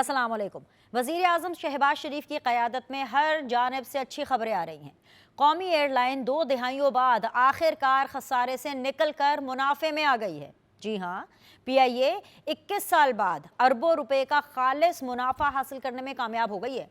अस्सलाम वालेकुम। वज़ीर आज़म शहबाज शरीफ की क़यादत में हर जानिब से अच्छी खबरें आ रही हैं। कौमी एयरलाइन 2 दिहाइयों बाद आखिरकार खसारे से निकल कर मुनाफे में आ गई है। जी हाँ, PIA 21 साल बाद अरबों रुपए का खालिस मुनाफा हासिल करने में कामयाब हो गई है।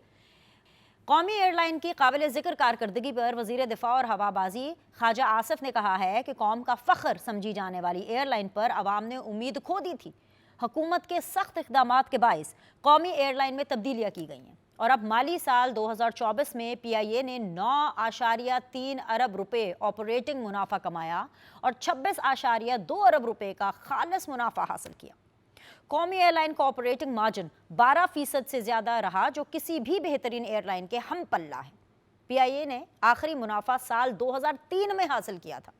कौमी एयरलाइन की काबिल ज़िक्र कारकर्दगी पर वज़ीर दिफा और हवाबाजी ख्वाजा आसिफ ने कहा है कि कौम का फ़ख्र समझी जाने वाली एयरलाइन पर अवाम ने उम्मीद खो दी थी। हुकूमत के सख्त इक़दामात के बाइस कौमी एयरलाइन में तब्दीलियाँ की गई हैं और अब माली साल 2024 में PIA ने 9.3 अरब रुपए ऑपरेटिंग मुनाफा कमाया और 26.2 अरब रुपए का खालिस मुनाफा हासिल किया। कौमी एयरलाइन का ऑपरेटिंग मार्जिन 12% से ज़्यादा रहा, जो किसी भी बेहतरीन एयरलाइन के हम पल्ला है। PIA ने आखिरी मुनाफा साल 2003 में हासिल किया था।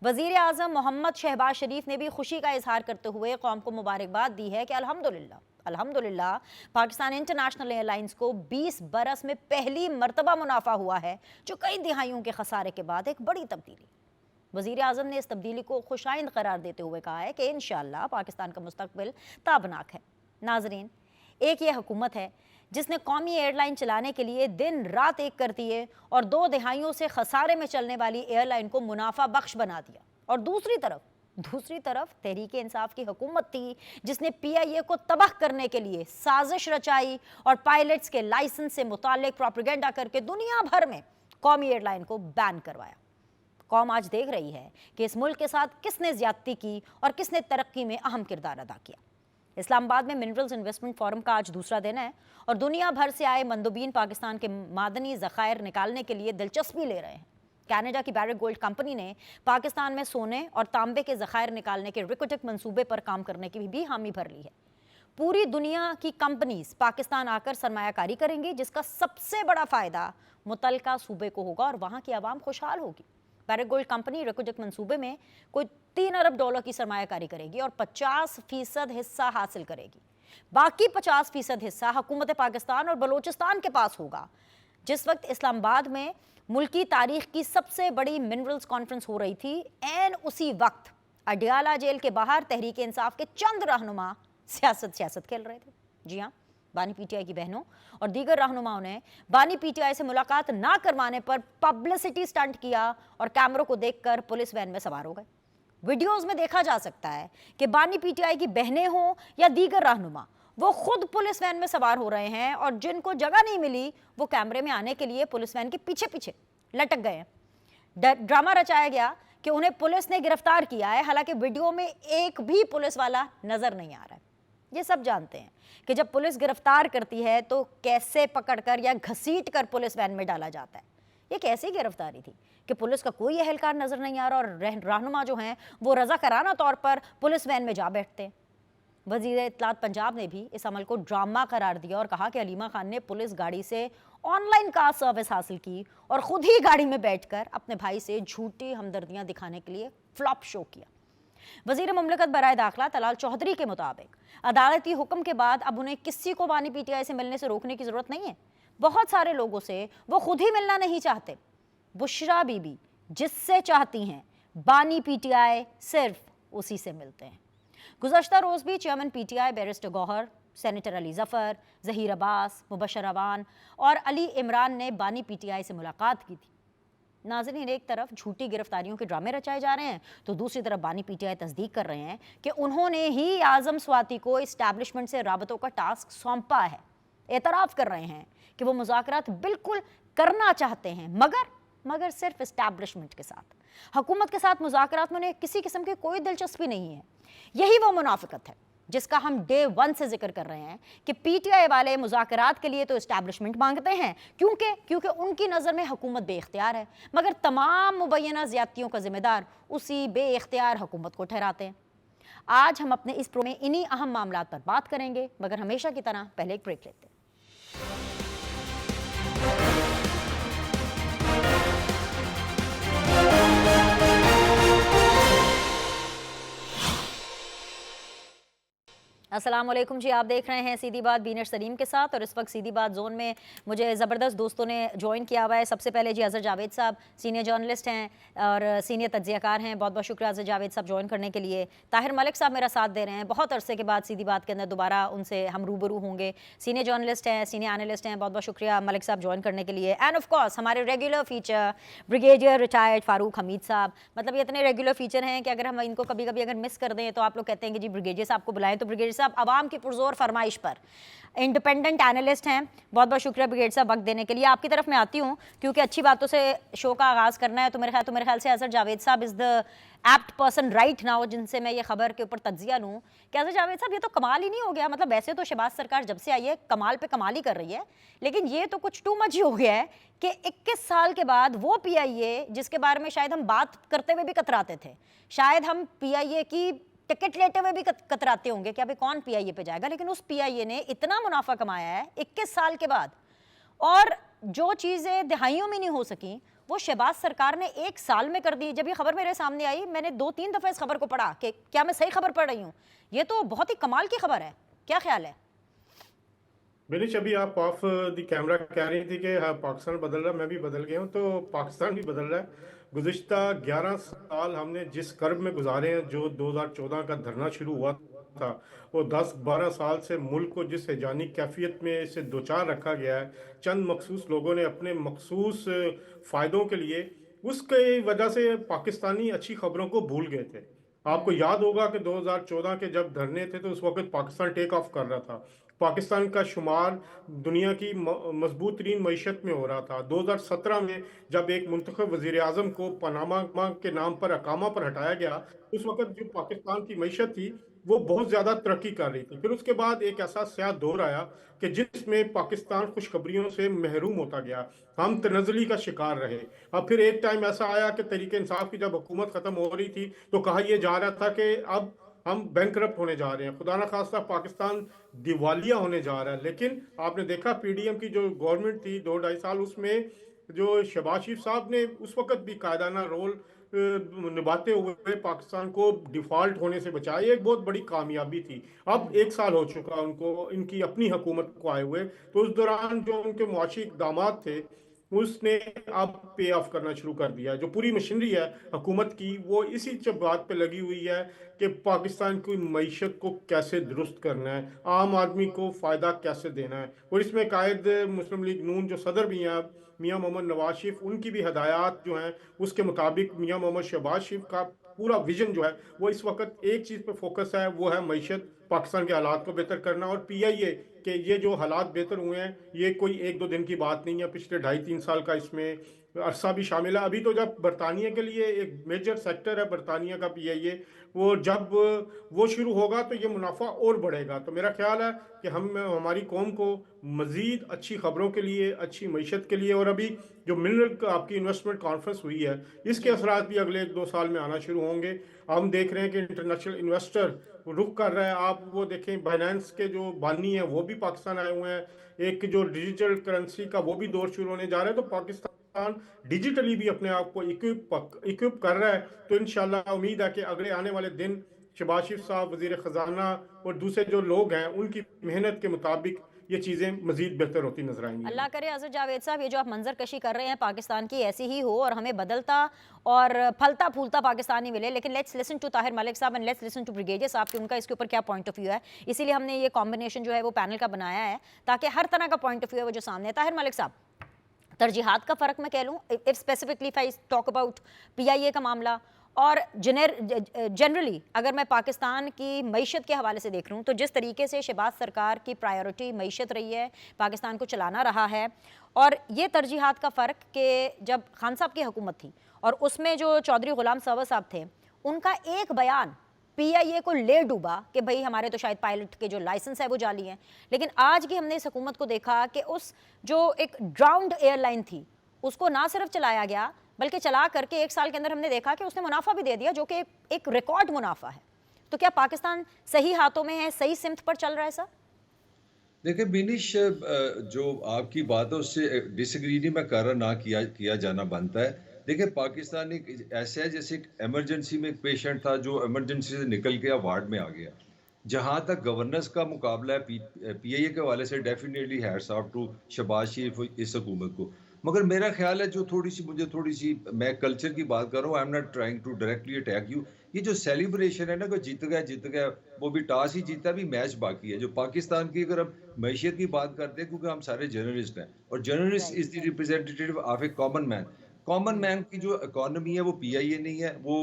वज़ीर आज़म मोहम्मद शहबाज शरीफ ने भी खुशी का इजहार करते हुए कौम को मुबारकबाद दी है कि अल्हम्दुलिल्लाह पाकिस्तान इंटरनेशनल एयरलाइंस को 20 बरस में पहली मरतबा मुनाफा हुआ है, जो कई दिहाइयों के खसारे के बाद एक बड़ी तब्दीली। वज़ीर आज़म ने इस तब्दीली को खुशाइंद करार देते हुए कहा है कि इंशाअल्लाह पाकिस्तान का मुस्तकबिल ताबनाक है। नाज़रीन, एक ये हुकूमत है जिसने कौमी एयरलाइन चलाने के लिए दिन रात एक कर दिए और 2 दिहाइयों से खसारे में चलने वाली एयरलाइन को मुनाफा बख्श बना दिया। और दूसरी तरफ तहरीक इंसाफ की हुकूमत थी जिसने PIA को तबाह करने के लिए साजिश रचाई और पायलट्स के लाइसेंस से मुताल्लिक प्रोपेगेंडा करके दुनिया भर में कौमी एयरलाइन को बैन करवाया। कौम आज देख रही है कि इस मुल्क के साथ किसने ज्यादती की और किसने तरक्की में अहम किरदार अदा किया। इस्लामाबाद में मिनरल्स इन्वेस्टमेंट फोरम का आज दूसरा दिन है और दुनिया भर से आए मंदोबीन पाकिस्तान के मादनी ज़खायर निकालने के लिए दिलचस्पी ले रहे हैं। कनाडा की बैरेट गोल्ड कंपनी ने पाकिस्तान में सोने और तांबे के ज़खायर निकालने के रिकोटिक मंसूबे पर काम करने की भी हामी भर ली है। पूरी दुनिया की कंपनीज पाकिस्तान आकर सरमायाकारी करेंगी, जिसका सबसे बड़ा फ़ायदा मुतलका सूबे को होगा और वहाँ की आवाम खुशहाल होगी। बैरेट गोल्ड कंपनी रिकोटिक मंसूबे में कोई $3 अरब की सरमायाकारी करेगी और 50% हिस्सा हासिल करेगी। बाकी 50% हिस्सा हुकूमत पाकिस्तान और बलोचिस्तान के पास होगा। जिस वक्त इस्लामाबाद में मुल्की तारीख की सबसे बड़ी मिनरल्स कॉन्फ्रेंस हो रही थी, एन उसी वक्त अडियाला जेल के बाहर तहरीक इंसाफ के चंद रहनुमा सियासत खेल रहे थे। जी हाँ, बानी PTI की बहनों और दीगर रहनुमाओं ने बानी PTI से मुलाकात ना करवाने पर पब्लिसिटी स्टंट किया और कैमरों को देखकर पुलिस वैन में सवार हो गए। वीडियोस में देखा जा सकता है कि बानी PTI की बहनें हों या दीगर रहनुमा, वो खुद पुलिस वैन में सवार हो रहे हैं और जिनको जगह नहीं मिली वो कैमरे में आने के लिए पुलिस वैन के पीछे लटक गए हैं। ड्रामा रचाया गया कि उन्हें पुलिस ने गिरफ्तार किया है, हालांकि वीडियो में एक भी पुलिस वाला नजर नहीं आ रहा है। ये सब जानते हैं कि जब पुलिस गिरफ्तार करती है तो कैसे पकड़कर या घसीट कर पुलिस वैन में डाला जाता है। ये कैसी गिरफ्तारी थी कि पुलिस का कोई एहलकार नजर नहीं आ रहा और रहनुमा जो हैं वो रज़ाकाराना तौर पर पुलिस वैन में जा बैठते हैं। वज़ीर इत्तलात पंजाब ने भी इस अमल को ड्रामा करार दिया और कहा कि हलीमा खान ने पुलिस गाड़ी से ऑनलाइन कार सर्विस हासिल की और खुद ही गाड़ी में बैठकर अपने भाई से झूठी हमदर्दियां दिखाने के लिए फ्लॉप शो किया। वज़ीर मुमलिकत बराए दाखिला तलाल चौधरी के मुताबिक अदालती हुक्म के बाद अब उन्हें किसी को बानी PTI से मिलने से रोकने की ज़रूरत नहीं है। बहुत सारे लोगों से वो खुद ही मिलना नहीं चाहते। बुशरा बीबी जिससे चाहती हैं, बानी PTI सिर्फ उसी से मिलते हैं। गुज़श्ता रोज़ भी chairman PTI barrister Gohar, senator Ali Zafar, Zaheer Abbas, Mubashir Awan और अली इमरान ने बानी PTI से मुलाकात की थी। नाज़रीन, एक तरफ झूठी गिरफ्तारियों के ड्रामे रचाए जा रहे हैं तो दूसरी तरफ बानी PTI तस्दीक कर रहे हैं कि उन्होंने ही आज़म स्वाति को इस्टेब्लिशमेंट से राबतों का टास्क सौंपा है। एतराफ़ कर रहे हैं कि वो मुज़ाकरात बिल्कुल करना चाहते हैं, मगर सिर्फ इस्टेब्लिशमेंट के साथ। हुकूमत के साथ मुज़ाकरात में उन्हें किसी किस्म की कोई दिलचस्पी नहीं है। यही वो मुनाफिकत है जिसका हम डे 1 से जिक्र कर रहे हैं कि PTI वाले मुज़ाकरात के लिए तो इस्टेब्लिशमेंट मांगते हैं क्योंकि उनकी नज़र में हुकूमत बेइख्तियार है, मगर तमाम मुबैना ज़्यादतियों का जिम्मेदार उसी बेइख्तियार हुकूमत को ठहराते हैं। आज हम अपने इस प्रोग्राम में इन्हीं अहम मामलात पर बात करेंगे, मगर हमेशा की तरह पहले एक ब्रेक लेते हैं। अस्सलाम वालेकुम जी, आप देख रहे हैं सीधी बात बीनर सलीम के साथ। और इस वक्त सीधी बात जोन में मुझे ज़बरदस्त दोस्तों ने ज्वाइन किया हुआ है। सबसे पहले जी अज़हर जावेद साहब सीनियर जर्नलिस्ट हैं और सीनियर तज्ज़ियाकार हैं, बहुत बहुत शुक्रिया अज़हर जावेद साहब ज्वाइन करने के लिए। ताहिर मलिक साहब मेरा साथ दे रहे हैं, बहुत अरसे के बाद सीधी बात के अंदर दोबारा उनसे हम रूबरू होंगे। सीनियर जर्नलिस्ट हैं, सीनियर एनालिस्ट हैं, बहुत बहुत शुक्रिया मलिक साहब ज्वाइन करने के लिए। एंड ऑफ कोर्स हमारे regular feature brigadier retired Farooq Hamid साहब, मतलब ये इतने रेगुलर फीचर हैं कि अगर हम इनको कभी कभी अगर मिस कर दें तो आप लोग कहते हैं कि जी ब्रिगेडियर साहब को बुलाएं। तो ब्रिगेडियर साहब आवाम की पुरजोर फरमाइश पर इंडिपेंडेंट एनालिस्ट हैं, बहुत बहुत शुक्रिया ब्रिगेड साहब वक्त देने के लिए। आपकी तरफ मैं आती हूँ क्योंकि अच्छी बातों से शो का आगाज़ करना है। तो मेरे ख्याल से अज़हर जावेद साहब is the apt person right now जिनसे मैं ये खबर के ऊपर तज्जिया लूँ कि अज़हर जावेद साहब ये तो कमाल ही नहीं हो गया। मतलब वैसे तो शहबाज सरकार जब से आई है कमाल पे कमाल ही कर रही है, लेकिन ये तो कुछ टू मच ही हो गया है कि 21 साल के बाद वो PIA जिसके बारे में शायद हम बात करते हुए भी कतराते थे, शायद हम PIA की टिकट लेते हुए भी कतराते होंगे कि अभी कौन PIA पे जाएगा, लेकिन उस PIA ने इतना मुनाफा कमाया है 21 साल के बाद। और जो चीज़ें दहाइयों में नहीं हो सकी वो शहबाज सरकार ने 1 साल में कर दी। जब ये खबर मेरे सामने आई मैंने 2-3 दफ़ा इस खबर को पढ़ा कि क्या मैं सही खबर पढ़ रही हूँ, ये तो बहुत ही कमाल की खबर है। क्या ख्याल है? विनिश, अभी आप ऑफ द कैमरा कह रही थी कि हाँ पाकिस्तान बदल रहा है, मैं भी बदल गया हूँ। तो पाकिस्तान भी बदल रहा है। गुज़िश्ता 11 साल हमने जिस कर्ब में गुजारे हैं, जो 2014 का धरना शुरू हुआ था, वो 10-12 साल से मुल्क को जिस हैजानी कैफियत में से दो चार रखा गया है, चंद मखसूस लोगों ने अपने मखसूस फ़ायदों के लिए, उसके वजह से पाकिस्तानी अच्छी खबरों को भूल गए थे। आपको याद होगा कि 2014 के जब धरने थे तो उस वक्त पाकिस्तान टेक ऑफ कर रहा था। पाकिस्तान का शुमार दुनिया की मजबूत तरीन मीशत में हो रहा था। 2017 में जब एक मुंतखब वजीर आजम को पनामा के नाम पर अकामा पर हटाया गया, उस वक्त जो पाकिस्तान की मीशत थी वो बहुत ज़्यादा तरक्की कर रही थी। फिर उसके बाद एक ऐसा स्याह दौर आया कि जिसमें पाकिस्तान खुशखबरियों से महरूम होता गया, हम तनज़ली का शिकार रहे। अब फिर एक टाइम ऐसा आया कि तहरीक इंसाफ की जब हुकूमत ख़त्म हो रही थी तो कहा यह जा रहा था कि अब हम बैंकरप्ट होने जा रहे हैं, खुदा ना खास्ता पाकिस्तान दिवालिया होने जा रहा है। लेकिन आपने देखा PDM की जो गवर्नमेंट थी 2-2.5 साल, उसमें जो शहबाज शरीफ साहब ने उस वक्त भी कायदाना रोल निभाते हुए पाकिस्तान को डिफॉल्ट होने से बचाया, एक बहुत बड़ी कामयाबी थी। अब 1 साल हो चुका उनको इनकी अपनी हुकूमत को आए हुए, तो उस दौरान जो उनके मुआशी इकदाम थे उसने अब पे ऑफ करना शुरू कर दिया। जो पूरी मशीनरी है हुकूमत की वो इसी बात पे लगी हुई है कि पाकिस्तान की मीशत को कैसे दुरुस्त करना है, आम आदमी को फ़ायदा कैसे देना है। और इसमें कायद मुस्लिम लीग नून जो सदर भी हैं मियाँ मोहम्मद नवाज शरीफ, उनकी भी हदायत जो हैं उसके मुताबिक मियाँ मोहम्मद शहबाज शरीफ का पूरा विजन जो है वो इस वक्त एक चीज़ पे फोकस है, वो है मीशत, पाकिस्तान के हालात को बेहतर करना। और PIA कि ये जो हालात बेहतर हुए हैं ये कोई 1-2 दिन की बात नहीं है, पिछले 2.5-3 साल का इसमें अरसा भी शामिल है। अभी तो जब बरतानिया के लिए एक मेजर सेक्टर है बरतानिया का PIA, वो जब वो शुरू होगा तो ये मुनाफा और बढ़ेगा। तो मेरा ख्याल है कि हम हमारी कौम को मज़ीद अच्छी खबरों के लिए, अच्छी मीशत के लिए, और अभी जो मिनरल आपकी इन्वेस्टमेंट कॉन्फ्रेंस हुई है इसके जी असरात भी अगले 1-2 साल में आना शुरू होंगे। हम देख रहे हैं कि इंटरनेशनल इन्वेस्टर रुख कर रहा है। आप वो देखें बाइनेंस के जो बानी है वो भी पाकिस्तान आए हुए हैं, एक जो डिजिटल करेंसी का वो भी दौर शुरू होने जा रहा है। तो पाकिस्तान डिजिटली भी अपने आप को इक्विप कर रहा है। तो इंशाल्लाह उम्मीद है कि अगले आने वाले दिन शहबाज शरीफ साहब, वजीर ख़जाना और दूसरे जो लोग हैं उनकी मेहनत के मुताबिक ये चीज़ें मजीद बेहतर होती नजर आएंगी। अल्लाह करे अज़हर जावेद साहब ये जो आप मंजर कशी कर रहे हैं पाकिस्तान की ऐसी ही हो और हमें बदलता और फलता फूलता पाकिस्तान ही मिले। लेकिन let's listen to Tahir Malik साहब and let's listen to brigadier साहब कि उनका इसके ऊपर क्या पॉइंट ऑफ व्यू है। इसीलिए हमने ये कॉम्बिनेशन जो है वो पैनल का बनाया है ताकि हर तरह का पॉइंट ऑफ व्यू है वो जो सामने है। ताहिर मलिक साहब, तरजीहात का फ़र्क मैं कह लूँ, if specifically if I talk about PIA का मामला और जनरली अगर मैं पाकिस्तान की मईशत के हवाले से देख रहा हूँ तो जिस तरीके से शहबाज सरकार की प्रायोरिटी मईशत रही है, पाकिस्तान को चलाना रहा है, और ये तरजीहात का फ़र्क कि जब खान साहब की हुकूमत थी और उसमें जो चौधरी गुलाम सरवर साहब थे उनका एक बयान PIA को ले डूबा कि भाई हमारे तो शायद पायलट के जो लाइसेंस है वो जाली हैं। लेकिन आज की हमने इस हुकूमत को देखा कि उस जो एक ड्राउंड एयरलाइन थी उसको ना सिर्फ चलाया गया बल्कि चला करके 1 साल के अंदर हमने देखा कि उसने मुनाफा भी दे दिया जो कि एक रिकॉर्ड मुनाफा है। तो क्या पाकिस्तान सही हाथों में है, सही सिमत पर चल रहा है सर? देखिए बिनिश, जो आपकी बात है उससे डिसएग्री नहीं मैं कर रहा, ना किया जाना बनता है। देखिए पाकिस्तान एक ऐसा है जैसे एक इमरजेंसी में एक पेशेंट था जो इमरजेंसी से निकल गया वार्ड में आ गया। जहां तक गवर्नेंस का मुकाबला है पीआईए के हवाले से, definitely hats off to Shahbaz Sharif इस हुकूमत को। मगर मेरा ख्याल है जो थोड़ी सी मैं कल्चर की बात कर रहा हूँ, I am not trying to directly attack you. ये जो सेलिब्रेशन है ना कि जीत गया, वो भी टॉस ही जीता, भी मैच बाकी है। जो पाकिस्तान की अगर हम मैशियत की बात करते हैं, क्योंकि हम सारे जर्नलिस्ट हैं और journalist right. Is the representative of A common man. Common man की जो इकोनॉमी है वो पीआईए नहीं है, वो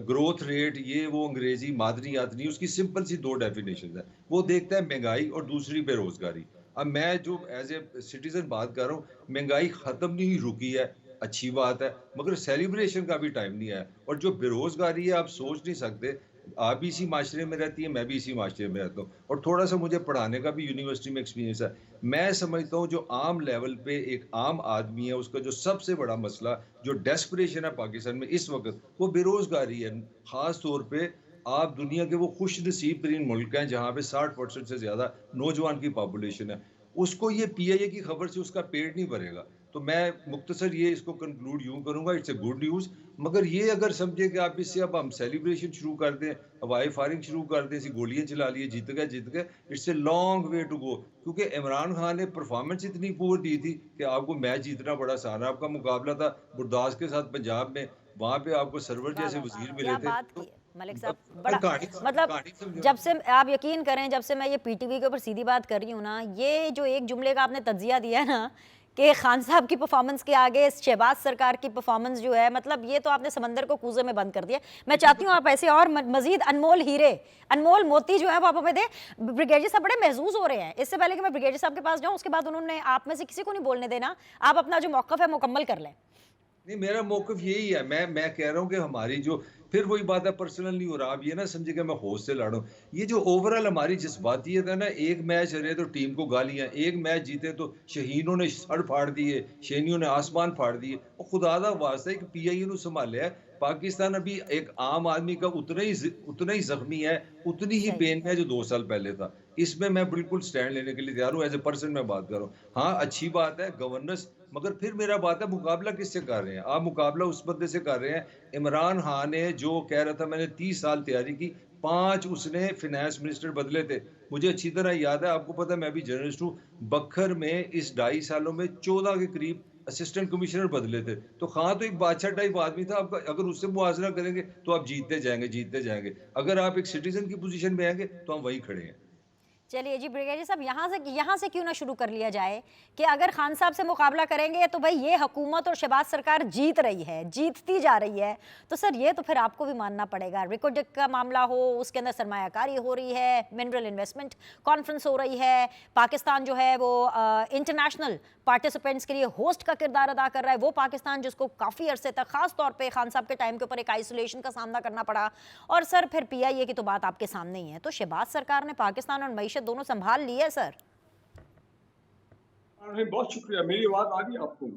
ग्रोथ रेट ये वो अंग्रेजी मादरियात नहीं, उसकी सिंपल सी दो डेफिनेशन है। वो देखता है महंगाई और दूसरी बेरोजगारी। अब मैं जो एज ए सिटीजन बात कर रहा हूँ, महंगाई खत्म नहीं हुई, रुकी है, अच्छी बात है, मगर सेलिब्रेशन का भी टाइम नहीं है। और जो बेरोजगारी है, आप सोच नहीं सकते, आप भी इसी माशरे में रहती है, मैं भी इसी माशरे में रहता हूँ, और थोड़ा सा मुझे पढ़ाने का भी यूनिवर्सिटी में एक्सपीरियंस है। मैं समझता हूँ जो आम लेवल पे एक आम आदमी है, उसका जो सबसे बड़ा मसला, जो डेस्परेशन है पाकिस्तान में इस वक्त, वो बेरोजगारी है। खास तौर पे आप दुनिया के वो खुश नसीब तरीन मुल्क हैं जहाँ पे 60% से ज्यादा नौजवान की पॉपुलेशन है, उसको ये पीआईए की खबर से उसका पेट नहीं भरेगा। तो मैं मुख्तसर ये इसको कंक्लूड यूं करूंगा, इट्स ए गुड न्यूज। मगर ये अगर समझे कि आप इससे अब हम सेलिब्रेशन शुरू कर दें, हवाई फायरिंग शुरू कर दें, ऐसी गोलियां चला लिए, जीत गए, it's a long way to go. क्योंकि इमरान खान ने परफॉर्मेंस इतनी पुअर दी थी कि आपको मैच जीतना बड़ा आसान है। आपका मुकाबला था गुरदास के साथ पंजाब में, वहां पे आपको सरवर वाह जैसे वाह वाह, वजीर मिले क्या थे। बात की तो है मलिक अब साहब, बड़ा कहानी मतलब कहानी समझो जब ना। से आप यकीन करें, जब से मैं ये पीटीवी के ऊपर सीधी बात कर रही हूँ ना, ये जो एक जुमले का आपने तज्जिया दिया है ना कि खान साहब की परफॉर्मेंस के आगे शहबाज सरकार की परफॉर्मेंस जो है, मतलब ये तो आपने समंदर को कूजे में बंद कर दिया। मैं चाहती हूँ आप ऐसे और मजीद अनमोल हीरे, अनमोल मोती जो है वो आप हमें दें। ब्रिगेडियर साहब बड़े महसूस हो रहे हैं। इससे पहले कि मैं ब्रिगेडियर साहब के पास जाऊँ, उसके बाद उन्होंने आप में से किसी को नहीं बोलने देना, आप अपना जो मौक़िफ़ है मुकम्मल कर लें। नहीं, मेरा मौक़िफ़ यही है। मैं कह रहा हूँ कि हमारी जो, फिर वही बात है, पर्सनल नहीं हो रहा। आप ये ना समझिए कि मैं होश से लड़ रहा हूँ। ये जो ओवरऑल हमारी जज़्बातियत है ना, एक मैच हारे तो टीम को गालियाँ, एक मैच जीते तो शहीनों ने सर फाड़ दिए, शेनियों ने आसमान फाड़ दिए। और खुदा दा वास्ता एक पीआईए नू संभालिया है। पाकिस्तान अभी एक आम आदमी का उतना ही ज़ख्मी है, उतनी ही सही। पेन में है जो 2 साल पहले था। इसमें मैं बिल्कुल स्टैंड लेने के लिए तैयार हूँ, एज़ ए पर्सन मैं बात कर रहा हूँ। हाँ, अच्छी बात है गवर्नेंस, मगर फिर मेरा बात है मुकाबला किससे कर रहे हैं? आप मुकाबला उस बंदे से कर रहे हैं, इमरान खान ने जो कह रहा था मैंने 30 साल तैयारी की, 5 उसने फाइनेंस मिनिस्टर बदले थे। मुझे अच्छी तरह याद है, आपको पता है मैं भी जर्नलिस्ट हूँ, बखर में इस 2.5 सालों में 14 के करीब असिस्टेंट कमिश्नर बदले थे। तो खान तो एक बादशाह टाइप आदमी था, आपका अगर उससे मुआवजा करेंगे तो आप जीतते जाएँगे। अगर आप एक सिटीज़न की पोज़ीशन में आएँगे तो हम वहीं खड़े हैं। चलिए जी ब्रिगेडियर साहब, यहाँ से क्यों ना शुरू कर लिया जाए कि अगर खान साहब से मुकाबला करेंगे तो भाई ये हुकूमत और शहबाज सरकार जीत रही है, जीतती जा रही है, तो सर ये तो फिर आपको भी मानना पड़ेगा। रिकोडेक का मामला हो, उसके अंदर सरमायाकारी हो रही है, मिनरल इन्वेस्टमेंट कॉन्फ्रेंस हो रही है, पाकिस्तान जो है वो इंटरनेशनल पार्टिसिपेंट्स के लिए होस्ट का किरदार अदा कर रहा है, वो पाकिस्तान जिसको काफ़ी अरसे तक खास तौर पर खान साहब के टाइम के ऊपर एक आइसोलेशन का सामना करना पड़ा। और सर फिर पीआईए की तो बात आपके सामने ही है, तो शहबाज सरकार ने पाकिस्तान और मईशत दोनों संभाल ली है सर। बहुत शुक्रिया। मेरी आवाज आ रही है आपको?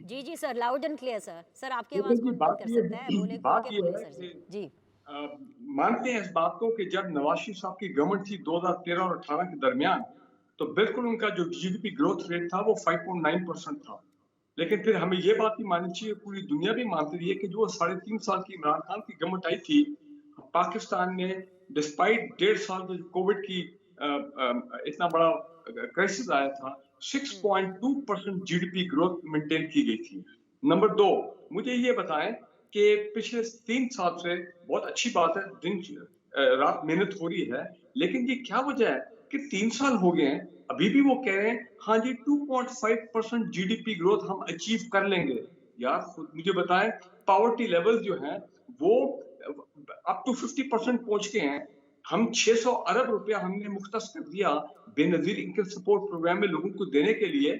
जी जी sir, loud and clear sir. Sir आपकी देखिए आवाज जी, कौन बंद कर सकता है, बोले खोल बात के ये बोले है सर कि जी। जी अ, मानते हैं इस बात को कि जब नवाज शरीफ साहब की गवर्नमेंट थी 2013 और 18 के दरमियान, तो बिल्कुल उनका जो जीडीपी ग्रोथ रेट था वो 5.9% था। लेकिन फिर हमें ये बात भी माननी चाहिए, पूरी दुनिया भी मानती रही है कि जो 3.5 साल की इमरान खान की गवर्नमेंट आई थी, पाकिस्तान ने डिस्पाइट 1.5 साल जो कोविड की इतना बड़ा क्राइसिस आया था, 6.2% जीडीपी ग्रोथ मेंटेन की गई थी। नंबर 2, मुझे ये बताएं कि पिछले 3 साल से, बहुत अच्छी बात है, दिन रात मेहनत हो रही है, लेकिन ये क्या वजह है कि 3 साल हो गए हैं, अभी भी वो कह रहे हैं हाँ जी 2.5% जीडीपी ग्रोथ हम अचीव कर लेंगे। यार खुद मुझे बताएं, पावर्टी लेवल जो है वो अप टू 50% पहुंच गए हैं। हम 600 अरब रुपया हमने मुख्तस कर दिया बेनजीर इनकम सपोर्ट प्रोग्राम में लोगों को देने के लिए।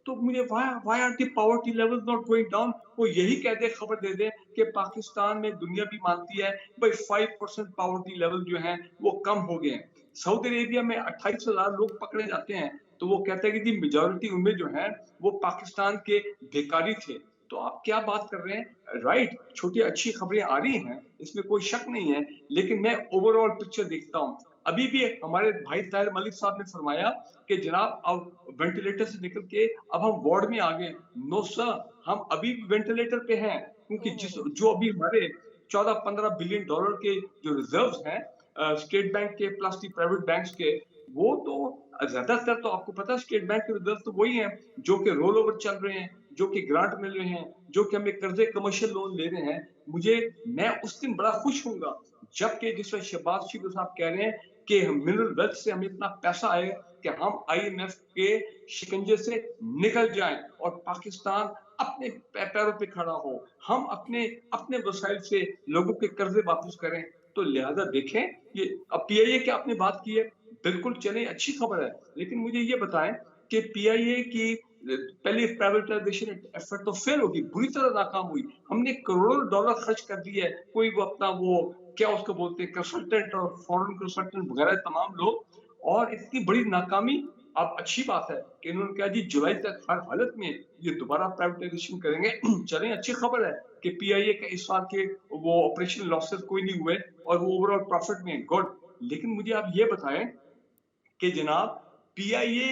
तो मुझे why are the poverty level not going down? वो यही कह दे, खबर दे दे कि पाकिस्तान में दुनिया भी मानती है भाई 5% पावर्टी लेवल जो है वो कम हो गए हैं। सऊदी अरेबिया में 28,000 लोग पकड़े जाते हैं, तो वो कहते हैं कि जी मेजॉरिटी उनमें जो है वो पाकिस्तान के भिखारी थे। तो आप क्या बात कर रहे हैं? राइट, छोटी अच्छी खबरें आ रही हैं, इसमें कोई शक नहीं है, लेकिन मैं ओवरऑल पिक्चर देखता हूँ। अभी भी हमारे भाई ताहिर मलिक साहब ने फरमाया कि जनाब अब वेंटिलेटर से निकल के अब हम वार्ड में आ गए। नो सर, हम अभी भी वेंटिलेटर पे हैं, क्योंकि ओ जो अभी हमारे 14-15 बिलियन डॉलर के जो रिजर्व्स हैं, स्टेट बैंक के प्लस दी प्राइवेट बैंक्स के, वो तो ज्यादातर तो आपको पता है स्टेट बैंक के रिजर्व तो वही हैं जो कि रोल ओवर चल रहे हैं, जो कि ग्रांट मिल रहे हैं, जो कि हमें कर्जे कमर्शियल लोन ले रहे हैं। मैं उस दिन बड़ा खुश हूँगा जबकि जिस वक्त शहबाज शरीफ साहब कह रहे हैं कि मिनरल वेल्थ से हमें इतना पैसा आए कि हम IMF के शिकंजे से निकल जाएं और पाकिस्तान अपने पैरों पे खड़ा हो, हम अपने अपने वसाइल से लोगों के कर्जे वापस करें। तो लिहाजा देखें, ये अब PIA की आपने बात की है, बिल्कुल चले, अच्छी खबर है, लेकिन मुझे ये बताएं कि PIA की पहली प्राइवेटाइजेशन एफर्ट तो फेल होगी, बुरी तरह नाकाम हुई। हमने करोड़ों डॉलर खर्च कर दिए है, कोई वो अपना वो क्या उसको बोलते हैं कंसल्टेंट और फॉरेन कंसल्टेंट वगैरह तमाम लोग, और इतनी बड़ी नाकामी। अब अच्छी बात है कि इन्होंने कहा जी जुलाई तक हर हालत में ये दोबारा प्राइवेटाइजेशन करेंगे। चलें, अच्छी खबर है कि PIA के इस साल के वो ऑपरेशन लॉसेस कोई नहीं हुए और वो ओवरऑल प्रॉफिट में, गुड। लेकिन मुझे आप ये बताएं कि जनाब PIA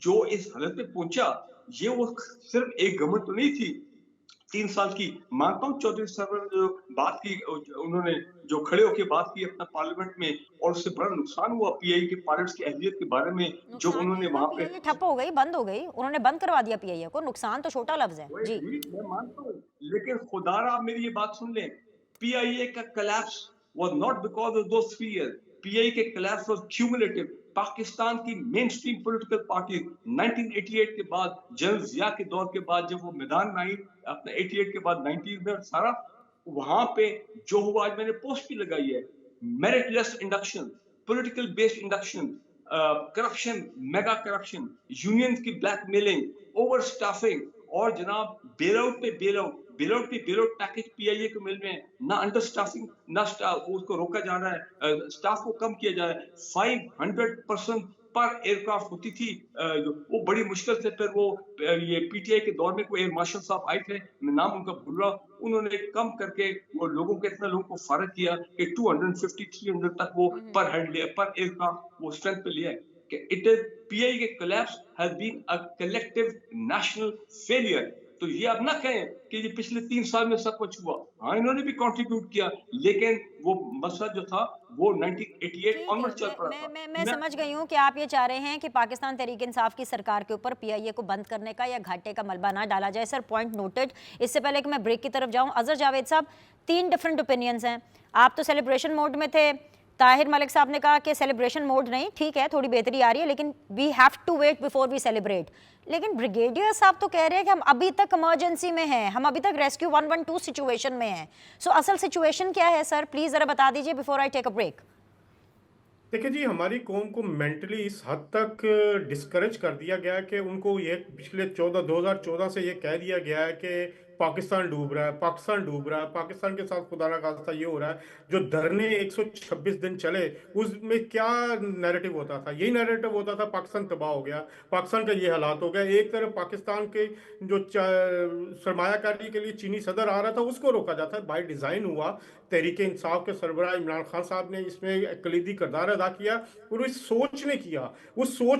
जो इस हालत में पहुंचा, ये वो सिर्फ एक गवर्नमेंट तो नहीं थी 3 साल की। मानता हूँ चौधरी साहब ने जो बात की, उन्होंने जो खड़े होकर बात की अपना पार्लियामेंट में, और उससे बड़ा नुकसान हुआ PIA के पायलट्स की अहलियत के बारे में जो नुकसान उन्होंने नहीं हुआ, वहां पे। PIA ठप हो गई, बंद हो गई, उन्होंने बंद करवा दिया PIA को। नुकसान तो छोटा लफ्ज है जी। मैं मानता हूँ, लेकिन खुदारा आप मेरी ये बात सुन लें, PIA का collapse was not because of those 3 years. PIA के collapse was cumulative. पाकिस्तान की मेन स्ट्रीम पॉलिटिकल पार्टी 1988 के बाद, जनरल जिया के दौर के बाद, जब वो मैदान में आई अपने 88 के बाद 90 में सारा, वहां पे जो हुआ, आज मैंने पोस्ट भी लगाई है, meritless induction, political based induction, corruption, mega corruption, union की ब्लैकमेलिंग, ओवर स्टाफिंग, और जनाब बेलआउट पे बेलआउट, बेलआउट पे बेलआउट पैकेज PIA को मिल रहे हैं, ना अंडर स्टाफिंग, ना स्टाफ उसको रोका जा रहा है, स्टाफ को कम किया जा रहा है। 500% पर एयरक्राफ्ट होती थी, वो बड़ी मुश्किल से फिर वो ये PTI के दौर में कोई एयर मार्शल साहब आए थे, मैं नाम उनका भूल रहा, उन्होंने कम करके वो लोगों के इतने लोगों को फारग किया कि 250-300 तक वो पर हेड लिया, पर एयरक्राफ्ट वो स्ट्रेंथ पे लिया। It is PIA के collapse has been a collective national failure। तो ये अब ना कहें कि ये पिछले 3 साल में सब कुछ हुआ, हाँ इन्होंने भी कंट्रीब्यूट किया, लेकिन वो मसला जो था वो 1988 ऑनवर्ड चल पड़ा था। मैं समझ गई हूँ कि आप ये चाह रहे हैं कि पाकिस्तान तहरीक इंसाफ की सरकार के ऊपर PIA को बंद करने का या घाटे का मलबा ना डाला जाए। Sir, point noted. इससे पहले कि मैं ब्रेक की तरफ जाऊँ, अजहर जावेद साहब, 3 डिफरेंट ओपिनियंस हैं। आप तो सेलिब्रेशन मोड में थे, ताहिर मलिक साहब ने कहा कि सेलिब्रेशन मोड नहीं, ठीक है थोड़ी बेहतरी आ रही है, लेकिन we have to wait before we celebrate. लेकिन ब्रिगेडियर साहब तो कह रहे हैं कि हम अभी तक इमरजेंसी में हैं, हम अभी तक रेस्क्यू 112 सिचुएशन में हैं। सो असल सिचुएशन क्या है सर, प्लीज जरा बता दीजिए before I take a break. देखिए जी, हमारी कौम को मेंटली इस हद तक डिस्करेज कर दिया गया है कि उनको ये पिछले 2014 से ये कह दिया गया है कि पाकिस्तान डूब रहा है, पाकिस्तान डूब रहा है, पाकिस्तान के साथ खुदा ना खास्ता ये हो रहा है। जो धरने 126 दिन चले, उसमें क्या नैरेटिव होता था? यही नैरेटिव होता था पाकिस्तान तबाह हो गया, पाकिस्तान का ये हालात हो गया। एक तरफ पाकिस्तान के जो सरमायाकारी के लिए चीनी सदर आ रहा था, उसको रोका जाता है। बाय डिज़ाइन हुआ। तहरीक इंसाफ के सरबराह इमरान खान साहब ने इसमें कलीदी किरदार अदा किया, और उस सोच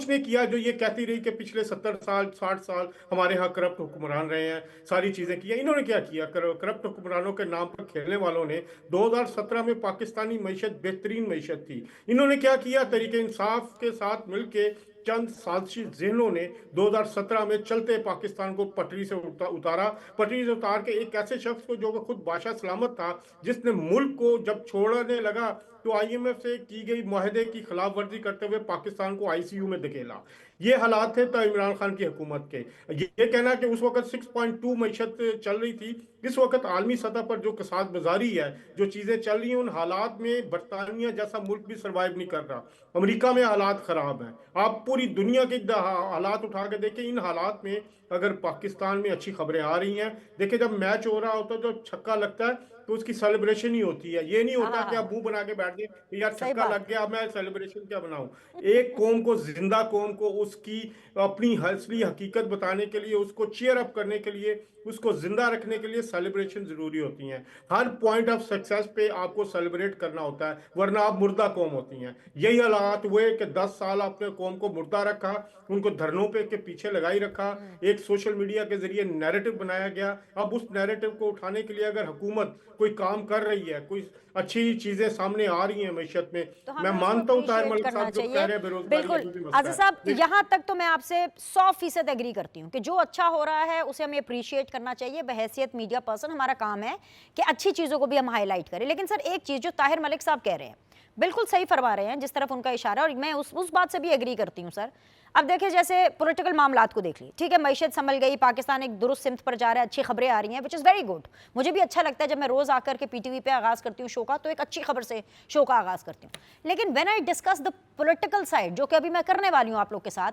ने किया जो ये कहती रही कि पिछले 70 साल 60 साल हमारे यहाँ करप्ट हुक्मरान रहे हैं, सारी चीज़ें किया। इन्होंने क्या किया? करप्ट हुक्मरानों के नाम पर खेलने वालों ने 2017 में पाकिस्तानी मईशत बेहतरीन मईशत थी। इन्होंने क्या किया? तहरीक इंसाफ के साथ मिलके चंद साजिशी ज़हनों ने 2017 में चलते पाकिस्तान को पटरी से उतारा। पटरी से उतार के एक ऐसे शख्स को जो कि खुद बादशाह सलामत था, जिसने मुल्क को जब छोड़ने लगा तो IMF से की गई माहदे की खिलाफ वर्जी करते हुए पाकिस्तान को ICU में धकेला। ये हालात थे तो इमरान खान की हुकूमत के। ये कहना कि उस वक्त 6.2 मईशत चल रही थी, इस वक्त आलमी सतह पर जो कसाद बाजारी है, जो चीज़ें चल रही हैं, उन हालात में बरतानिया जैसा मुल्क भी सर्वाइव नहीं कर रहा। अमेरिका में हालात ख़राब हैं। आप पूरी दुनिया के हालात उठा के देखें, इन हालात में अगर पाकिस्तान में अच्छी खबरें आ रही हैं। देखिए, जब मैच हो रहा होता है तो छक्का लगता है तो उसकी सेलिब्रेशन ही होती है। ये नहीं होता कि आप मुंह बना के बैठ गए यार सही छक्का बात। लग गया, मैं सेलिब्रेशन क्या बनाऊं। एक कौम को, जिंदा कौम को, उस उसकी अपनी असली हकीकत बताने के लिए, उसको चीयर अप करने के लिए, उसको जिंदा रखने के लिए सेलिब्रेशन जरूरी होती हैं। हर पॉइंट ऑफ सक्सेस पे आपको सेलिब्रेट करना होता है, वरना आप मुर्दा कौम होती हैं। यही हालात हुए कि 10 साल आपने कौम को मुर्दा रखा, उनको धरनों पे के पीछे लगाई रखा, एक सोशल मीडिया के जरिए नैरेटिव बनाया गया। अब उस नैरेटिव को उठाने के लिए अगर हुकूमत कोई काम कर रही है, कोई अच्छी चीजें सामने आ रही हैं मैशत में, तो मैं हमें मानता हूँ उसको ताहिर appreciate मलिक करना साहब जो कह चाहिए। रहे हैं बेरोजगारी बिल्कुल अभी भी मसला आज़ाद है। साहब, यहाँ तक तो मैं आपसे 100% एग्री करती हूँ कि जो अच्छा हो रहा है उसे हमें अप्रिशिएट करना चाहिए। बहैसियत मीडिया पर्सन हमारा काम है कि अच्छी चीज़ों को भी हम हाईलाइट करें। लेकिन सर एक चीज़ जो ताहिर मलिक साहब कह रहे हैं बिल्कुल सही फरमा रहे हैं, जिस तरफ उनका इशारा है, और मैं उस बात से भी एग्री करती हूँ सर। अब देखिए जैसे पॉलिटिकल मामलात को देख ली, ठीक है, मैशत संभल गई, पाकिस्तान एक दुरुस्त सिमत पर जा रहा है, अच्छी खबरें आ रही हैं, विच इज़ वेरी गुड। मुझे भी अच्छा लगता है जब मैं रोज़ आकर के पीटीवी पे आगाज़ करती हूँ शो का, तो एक अच्छी खबर से शो का आगाज़ करती हूँ। लेकिन when I discuss the political side, जो कि अभी मैं करने वाली हूँ आप लोग के साथ,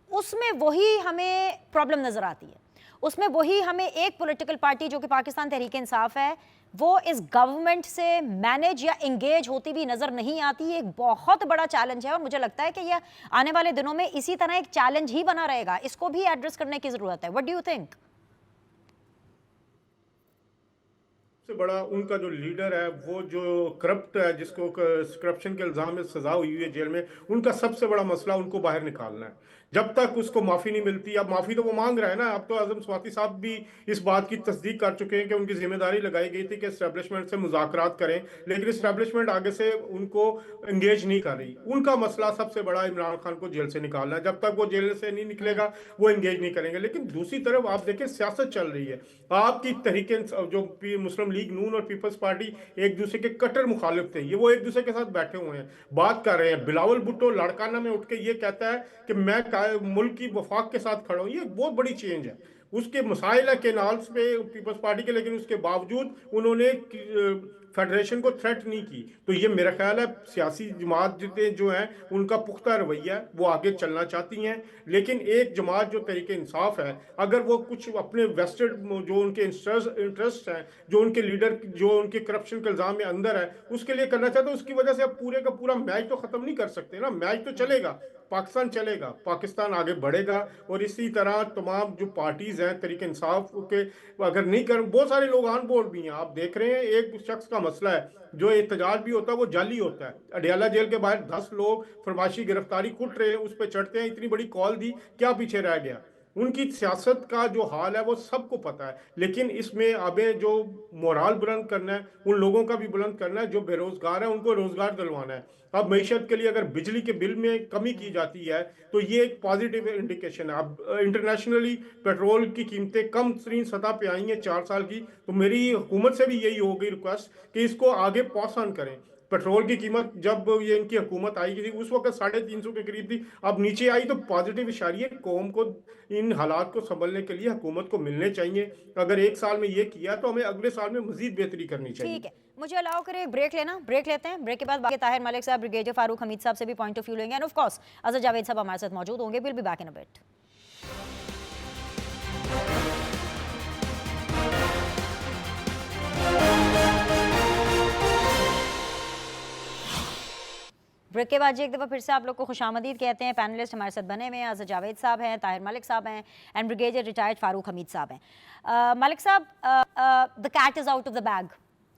उसमें वही हमें प्रॉब्लम नज़र आती है। उसमें वही हमें एक पॉलिटिकल पार्टी जो कि पाकिस्तान तहरीक इंसाफ है, वो इस गवर्नमेंट से मैनेज या इंगेज होती भी नज़र नहीं आती। ये एक बहुत बड़ा चैलेंज है और मुझे लगता है कि यह आने वाले दिनों में इसी तरह एक चैलेंज ही बना रहेगा। इसको भी एड्रेस करने की ज़रूरत है। What do you think? सबसे बड़ा उनका जो लीडर है, वो जो करप्ट है, जिसको करप्शन के इल्जाम में सजा हुई है जेल में, उनका सबसे बड़ा मसला उनको बाहर निकालना है। जब तक उसको माफी नहीं मिलती, अब माफी तो वो मांग रहा है ना, अब तो आजम स्वाति साहब भी इस बात की तस्दीक कर चुके हैं कि उनकी जिम्मेदारी लगाई गई थी कि इस्टेब्लिशमेंट से मुज़ाकरात करें, लेकिन इस्टेब्लिशमेंट आगे से उनको एंगेज नहीं कर रही। उनका मसला सबसे बड़ा इमरान खान को जेल से निकालना है। जब तक वो जेल से नहीं निकलेगा वो एंगेज नहीं करेंगे। लेकिन दूसरी तरफ आप देखें, सियासत चल रही है। आपकी तहरीक जो मुस्लिम लीग नून और पीपल्स पार्टी एक दूसरे के कट्टर मुखालिफ थे, ये वो एक दूसरे के साथ बैठे हुए हैं, बात कर रहे हैं। बिलावल भुट्टो लाड़काना में उठ के ये कहता है कि मैं मुल्क की वफाक के साथ खड़ा हूं। ये बहुत बड़ी चेंज है। उसके मसाइल है केनाल्स पे पीपल्स पार्टी के, लेकिन उसके बावजूद उन्होंने फेडरेशन को थ्रेट नहीं की। तो ये मेरा ख्याल है सियासी जमात जो हैं उनका पुख्ता रवैया, वो आगे चलना चाहती हैं। लेकिन एक जमात जो तरीके इंसाफ है, अगर वो कुछ अपने वेस्टेड जो उनके इंटरेस्ट हैं, जो उनके लीडर जो उनके करप्शन के इल्जाम में अंदर है, उसके लिए करना चाहते हैं, उसकी वजह से अब पूरे का पूरा मैच तो खत्म नहीं कर सकते ना। मैच तो चलेगा, पाकिस्तान चलेगा, पाकिस्तान आगे बढ़ेगा। और इसी तरह तमाम जो पार्टीज हैं तरीके इंसाफ के अगर नहीं कर, बहुत सारे लोग ऑन बोर्ड भी हैं। आप देख रहे हैं एक शख्स का मसला है, जो एहतजाज भी होता है वो जाली होता है। अडियाला जेल के बाहर 10 लोग फरमाशी गिरफ्तारी कुट रहे हैं, उस पर चढ़ते हैं, इतनी बड़ी कॉल दी, क्या पीछे रह गया? उनकी सियासत का जो हाल है वो सबको पता है। लेकिन इसमें अबे जो मोराल बुलंद करना है, उन लोगों का भी बुलंद करना है जो बेरोजगार है, उनको रोजगार दिलवाना है। अब मईशत के लिए अगर बिजली के बिल में कमी की जाती है तो ये एक पॉजिटिव इंडिकेशन है। अब इंटरनेशनली पेट्रोल की कीमतें कम तरीन सतह पे आई हैं 4 साल की। तो मेरी हुकूमत से भी यही होगी रिक्वेस्ट कि इसको आगे पास ऑन करें। पेट्रोल की कीमत जब ये इनकी हुकूमत आई थी उस वक्त 350 के करीब थी, अब नीचे आई। तो पॉजिटिव इशारे कौम को इन हालात को संभलने के लिए हुकूमत को मिलने चाहिए। अगर एक साल में ये किया तो हमें अगले साल में मजीद बेहतरी करनी चाहिए। ठीक है, मुझे अलाउ करें एक ब्रेक लेना। ब्रेक लेते हैं, ब्रेक के बाद बाकी ताहिर मलिक साहब, ब्रिगेडियर फारूक हमीद साहब से भी पॉइंट ऑफ व्यू लेंगे, and of course Azhar Javed साहब हमारे साथ मौजूद होंगे। Will be back in a bit. Break के बाद जी एक दफ़ा फिर से आप लोग को खुशामदीद कहते हैं। पैनलिस्ट हमारे साथ बने हुए हैं, अजहर जावेद साहब हैं, ताहिर मलिक साहब हैं, and brigadier retired Farooq Hamid साहब हैं। मलिक साहब, the cat is out of the bag,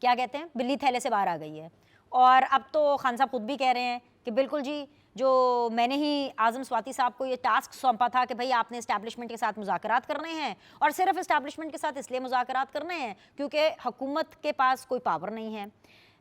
क्या कहते हैं, बिल्ली थैले से बाहर आ गई है। और अब तो खान साहब खुद भी कह रहे हैं कि बिल्कुल जी, जो मैंने ही आज़म स्वाति साहब को ये टास्क सौंपा था कि भाई आपने इस्टेब्लिशमेंट के साथ मुज़ाकरात करने हैं, और सिर्फ इस्टेब्लिशमेंट के साथ इसलिए मुज़ाकरात करने हैं क्योंकि हुकूमत के पास कोई पावर नहीं है।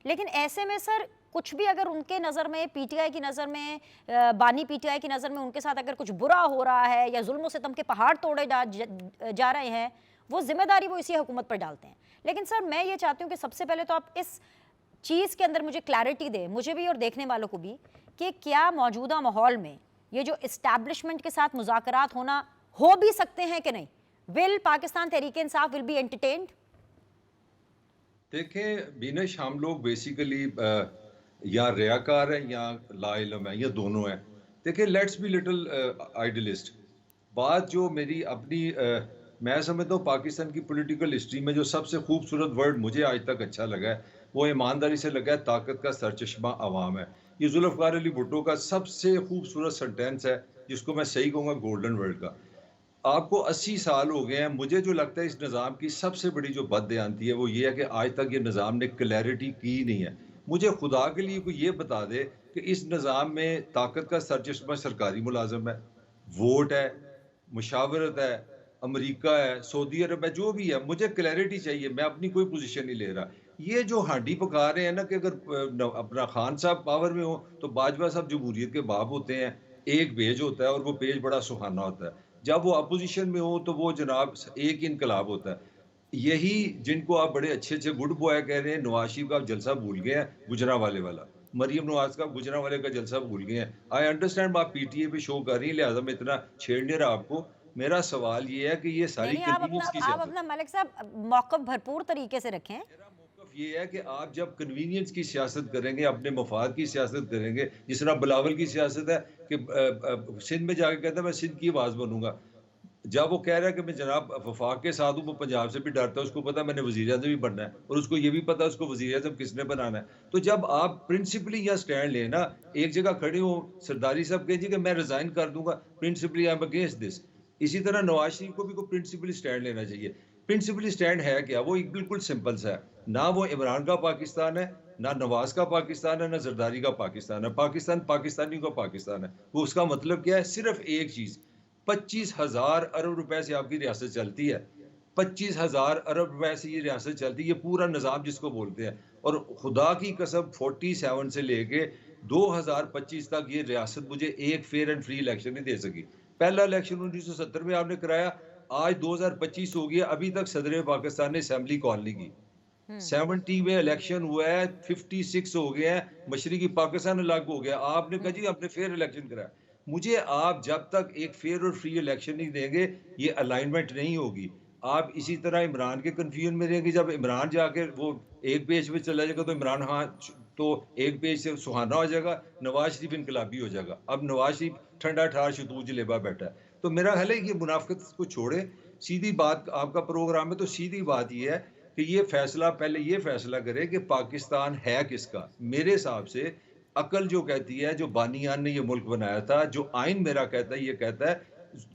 लेकिन ऐसे में सर कुछ भी अगर उनके नज़र में, पीटीआई की नज़र में, बानी पीटीआई की नज़र में उनके साथ अगर कुछ बुरा हो रहा है या जुल्म सितम के पहाड़ तोड़े जा रहे हैं, वो जिम्मेदारी वो इसी हुकूमत पर डालते हैं। लेकिन सर मैं ये चाहती हूँ कि सबसे पहले तो आप इस चीज़ के अंदर मुझे क्लैरिटी दें, मुझे भी और देखने वालों को भी, कि क्या मौजूदा माहौल में ये जो इस्टेब्लिशमेंट के साथ मुज़ाकरात होना हो भी सकते हैं कि नहीं? Will Pakistan Tehreek Insaf will be entertained? देखें बिनश, हम लोग बेसिकली या रियाकार हैं या लाइलम है, या दोनों हैं। देखिए, लेट्स बी लिटिल आइडियलिस्ट। बात जो मेरी अपनी मैं समझता हूँ पाकिस्तान की पॉलिटिकल हिस्ट्री में जो सबसे खूबसूरत वर्ड मुझे आज तक अच्छा लगा है, वो ईमानदारी से लगा है, ताकत का सरचश्मा अवाम है। ये जुल्फ़िकार अली भुट्टो का सबसे खूबसूरत सेंटेंस है जिसको मैं सही कहूँगा गोल्डन वर्ल्ड का। आपको 80 साल हो गए हैं। मुझे जो लगता है इस निज़ाम की सबसे बड़ी जो बददयांती है वो ये है कि आज तक ये निज़ाम ने क्लैरिटी की नहीं है। मुझे खुदा के लिए कोई ये बता दे कि इस निज़ाम में ताकत का सरचश्मा सरकारी मुलाज़िम है, वोट है, मुशावरत है, अमेरिका है, सऊदी अरब है, जो भी है, मुझे क्लैरिटी चाहिए। मैं अपनी कोई पोज़ीशन नहीं ले रहा। ये जो हांडी पका रहे हैं ना कि अगर अपना खान साहब पावर में हो तो बाजवा साहब जमहूरियत के बाप होते हैं, एक पेज होता है और वो पेज बड़ा सुहाना होता है। जब वो अपोजिशन में हो तो वो जनाब एक ही इनकलाब होता है। यही जिनको आप बड़े अच्छे-अच्छे गुड बॉय कह रहे हैं, नवाज शरीफ का आप जलसा भूल गए हैं, गुजरांवाले वाला। मरियम नवाज का गुजरांवाले का जलसा भूल गए हैं। आई अंडरस्टैंड आप पीटीए पे शो कर रही हैं, लिहाज़ा मैं इतना छेड़ नहीं रहा आपको। मेरा सवाल ये है कि ये नहीं सारी नहीं, कन्वीनियंस की आप सियासत अपना मलिक साहब मौक़िफ़ भरपूर तरीके से रखें। मेरा मौक़िफ़ ये है कि आप जब कन्वीनियंस की सियासत करेंगे, अपने मफ़ाद की सियासत करेंगे, जिस तरह बिलावल की सियासत है कि सिंध में जाके कहता है मैं सिंध की आवाज़ बनूँगा। जब वो कह रहा है कि मैं जनाब वफाक के साथ हूँ, वो पंजाब से भी डरता है, उसको पता है मैंने वज़ीर-ए-आज़म भी बनना है और उसको ये भी पता है उसको वज़ीर-ए-आज़म किसने बनाना है। तो जब आप प्रिंसिपली यहाँ स्टैंड लें ना, एक जगह खड़े हो, सरदारी साहब कहिए कि मैं रिज़ाइन कर दूँगा, principally I am against this. इसी तरह नवाज़ शरीफ को भी कोई प्रिंसिपली स्टैंड लेना चाहिए। प्रिंसिपली स्टैंड है क्या? वो एक बिल्कुल सिंपल सा है। ना वो इमरान का पाकिस्तान है, ना नवाज़ का पाकिस्तान है, ना ज़रदारी का पाकिस्तान है। पाकिस्तान पाकिस्तानियों का पाकिस्तान है। वो उसका मतलब क्या है? सिर्फ़ एक चीज़ 25,000 अरब रुपए से आपकी रियासत चलती है। 25,000 अरब रुपए से ये रियासत चलती है, ये पूरा निज़ाम जिसको बोलते हैं। और खुदा की कसम 47 से लेके 2025 तक ये रियासत मुझे एक फेयर एंड फ्री इलेक्शन नहीं दे सकी। पहला इलेक्शन 1970 में आपने कराया, आज 2025 हो गया, अभी तक सदर पाकिस्तान ने असेंबली कॉल नहीं की। 70 में इलेक्शन हुआ है, 56 हो गए हैं, मशरिकी पाकिस्तान अलग हो गया। आपने कहा जी हमने फेयर इलेक्शन कराया। मुझे आप जब तक एक फेयर और फ्री इलेक्शन नहीं देंगे, ये अलाइनमेंट नहीं होगी। आप इसी तरह इमरान के कन्फ्यूजन में रहेंगे। जब इमरान जाके वो एक पेज पे चला जाएगा तो इमरान तो एक पेज से सुहाना हो जाएगा, नवाज शरीफ इनकलाबी हो जाएगा। अब नवाज शरीफ ठंडा ठार शतूत जलेबा बैठा है। तो मेरा ख्याल है ये मुनाफिकत को छोड़े, सीधी बात, आपका प्रोग्राम है तो सीधी बात ये है कि ये फैसला पहले ये फैसला करे कि पाकिस्तान है किसका। मेरे हिसाब से अकल जो कहती है, जो बानियान ने ये मुल्क बनाया था, जो आइन मेरा कहता है, ये कहता है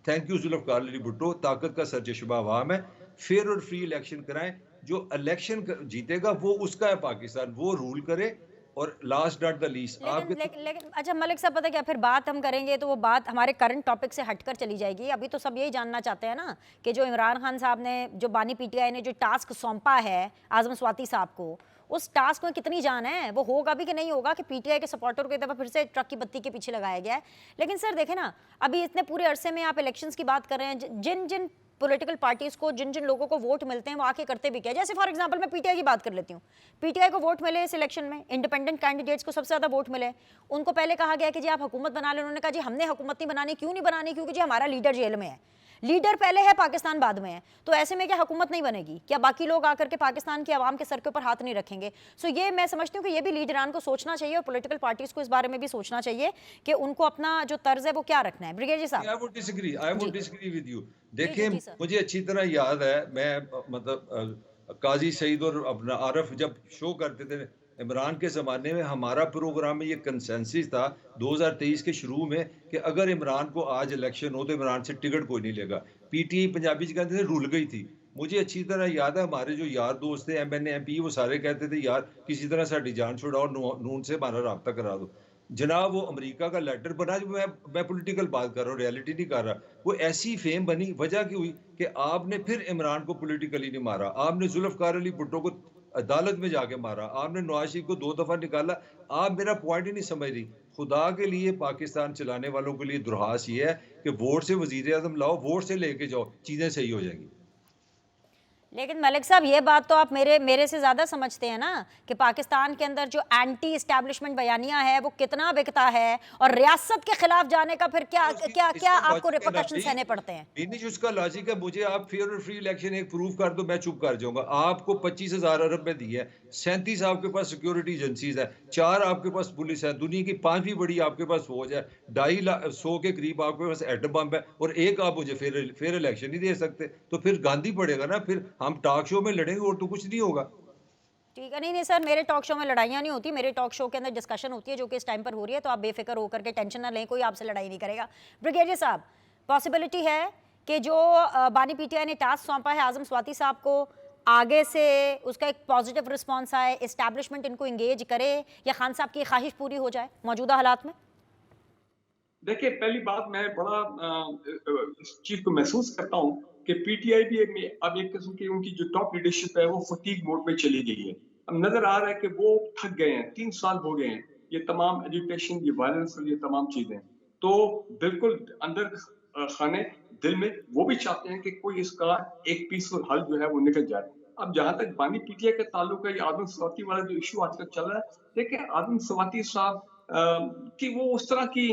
थैंक यू जुल्फ़िकार अली भुट्टो, ताकत का सरचश्मा अवाम है, फेयर और फ्री इलेक्शन कराएं। जो इलेक्शन जीतेगा वो उसका है पाकिस्तान, वो रूल करे। और लास्ट नॉट द लीस्ट आपके लेकिन अच्छा मलिक साहब, पता क्या, फिर बात हम करेंगे तो वो बात हमारे करंट टॉपिक से हटकर चली जाएगी। अभी तो सब यही जानना चाहते हैं ना कि जो इमरान खान साहब ने, जो बानी पीटीआई ने जो टास्क सौंपा है आजम स्वाति साहब को, उस टास्क में कितनी जान है, वो होगा भी कि नहीं होगा, कि पीटीआई के सपोर्टर को एक दफा फिर से ट्रक की बत्ती के पीछे लगाया गया है। लेकिन सर देखें ना, अभी इतने पूरे अरसे में आप इलेक्शंस की बात कर रहे हैं, जिन जिन पॉलिटिकल पार्टीज को, जिन जिन लोगों को वोट मिलते हैं वो आके करते भी क्या है। जैसे फॉर एग्जांपल मैं पीटीआई की बात कर लेती हूँ। पीटीआई को वोट मिले इस इलेक्शन में, इंडिपेंडेंट कैंडिडेट्स को सबसे ज्यादा वोट मिले। उनको पहले कहा गया कि जी आप हुकूमत बना लें, उन्होंने कहा जी हमने हुकूमत नहीं बनानी। क्यों नहीं बनानी? क्योंकि जी हमारा लीडर जेल में है। लीडर पहले है, पाकिस्तान बाद में है। तो ऐसे में क्या हुकूमत नहीं बनेगी? क्या बाकी लोग आकर के पाकिस्तान की आवाम के सर के ऊपर हाथ नहीं रखेंगे? सो ये मैं समझती हूँ कि ये भी लीडरान को सोचना चाहिए और पॉलिटिकल पार्टीज को इस बारे में भी सोचना चाहिए कि उनको अपना जो तर्ज है वो क्या रखना है। ब्रिगेडियर साहब, I would disagree with you. जी देखिए, जी सर। मुझे अच्छी तरह याद है, मैं मतलब काजी सईद और अपना आरफ जब शो करते थे इमरान के ज़माने में, हमारा प्रोग्राम में ये कंसेंसस था 2023 के शुरू में कि अगर इमरान को आज इलेक्शन हो तो इमरान से टिकट कोई नहीं लेगा। पीटीआई पंजाबी जी कहते थे रुल गई थी। मुझे अच्छी तरह याद है, हमारे जो यार दोस्त थे एमएनए एमपी, वो सारे कहते थे यार किसी तरह साड़ी जान छुड़ाओ, नून से हमारा राब्ता करा दो। जनाब वो अमेरिका का लेटर बना, जो मैं पॉलिटिकल बात कर रहा हूँ, रियलिटी नहीं कर रहा। वो ऐसी फेम बनी, वजह क्या हुई कि आपने फिर इमरान को पॉलिटिकली नहीं मारा, आपने जुल्फ़िकार अली भुट्टो को अदालत में जाके मारा, आपने नवाज शरीफ को 2 दफा निकाला। आप मेरा पॉइंट ही नहीं समझ रही। खुदा के लिए पाकिस्तान चलाने वालों के लिए दुर्हास ये है कि वोट से वजीर आजम लाओ, वोट से लेके जाओ, चीजें सही हो जाएंगी। लेकिन मलिक साहब ये बात तो आप मेरे से ज़्यादा समझते हैं ना कि पाकिस्तान के अंदर जो एंटी इस्टेब्लिशमेंट बयानिया है वो कितना बिकता है, और रियासत के खिलाफ जाने का फिर क्या क्या क्या आपको रिपरकशन सहने पड़ते हैं। नहीं, उसका लॉजिक है, मुझे आप फेयर और फ्री इलेक्शन एक प्रूव कर दो, मैं चुप कर जाऊंगा। आपको 25,000 अरब में दी है, 37 आपके पास सिक्योरिटी एजेंसीज है, 4 आपके पास पुलिस है, दुनिया की 5वीं बड़ी आपके पास फौज है, 250 के करीब आपके पास एटम बम है, और एक आप मुझे फेयर इलेक्शन नहीं दे सकते। तो फिर गांधी पड़ेगा ना, फिर हम टॉक शो में लड़ेंगे और तो कुछ नहीं होगा। ठीक है, नहीं सर, मेरे टॉक शो में लड़ाइयाँ नहीं होती, मेरे टॉक शो के अंदर डिस्कशन होती है जो कि इस टाइम पर हो रही है, तो आप बेफिक्र होकर के टेंशन ना लें, कोई आपसे लड़ाई नहीं करेगा। ब्रिगेडियर साहब, पॉसिबिलिटी है कि जो बानी पीटीआई ने टास्क सौंपा है आजम स्वाति साहब को, आगे से उसका एक पॉजिटिव रिस्पॉन्स आए, इस्टेब्लिशमेंट इनको इंगेज करे, या खान साहब की ख्वाहिश पूरी हो जाए मौजूदा हालात में? देखिए, पहली बात मैं बड़ा इस चीज को महसूस करता हूँ कि पीटीआई भी अब एक किस्म की उनकी जो टॉप लीडरशिप है वो फटीग मोड में चली गई है। अब नजर आ रहा है कि वो थक गए हैं, 3 साल हो गए हैं, ये तमाम एजुटेशन, ये वायलेंस और ये तमाम चीजें। तो बिल्कुल अंदर खाने दिल में वो भी चाहते हैं कि कोई इसका एक पीसफुल हल जो है वो निकल जाए। अब जहां तक बानी पीटीआई का ताल्लुक है, ये आदम स्वाति वाला जो इशू आजकल चल रहा है, देखिए आदम स्वाति साहब कि वो उस तरह की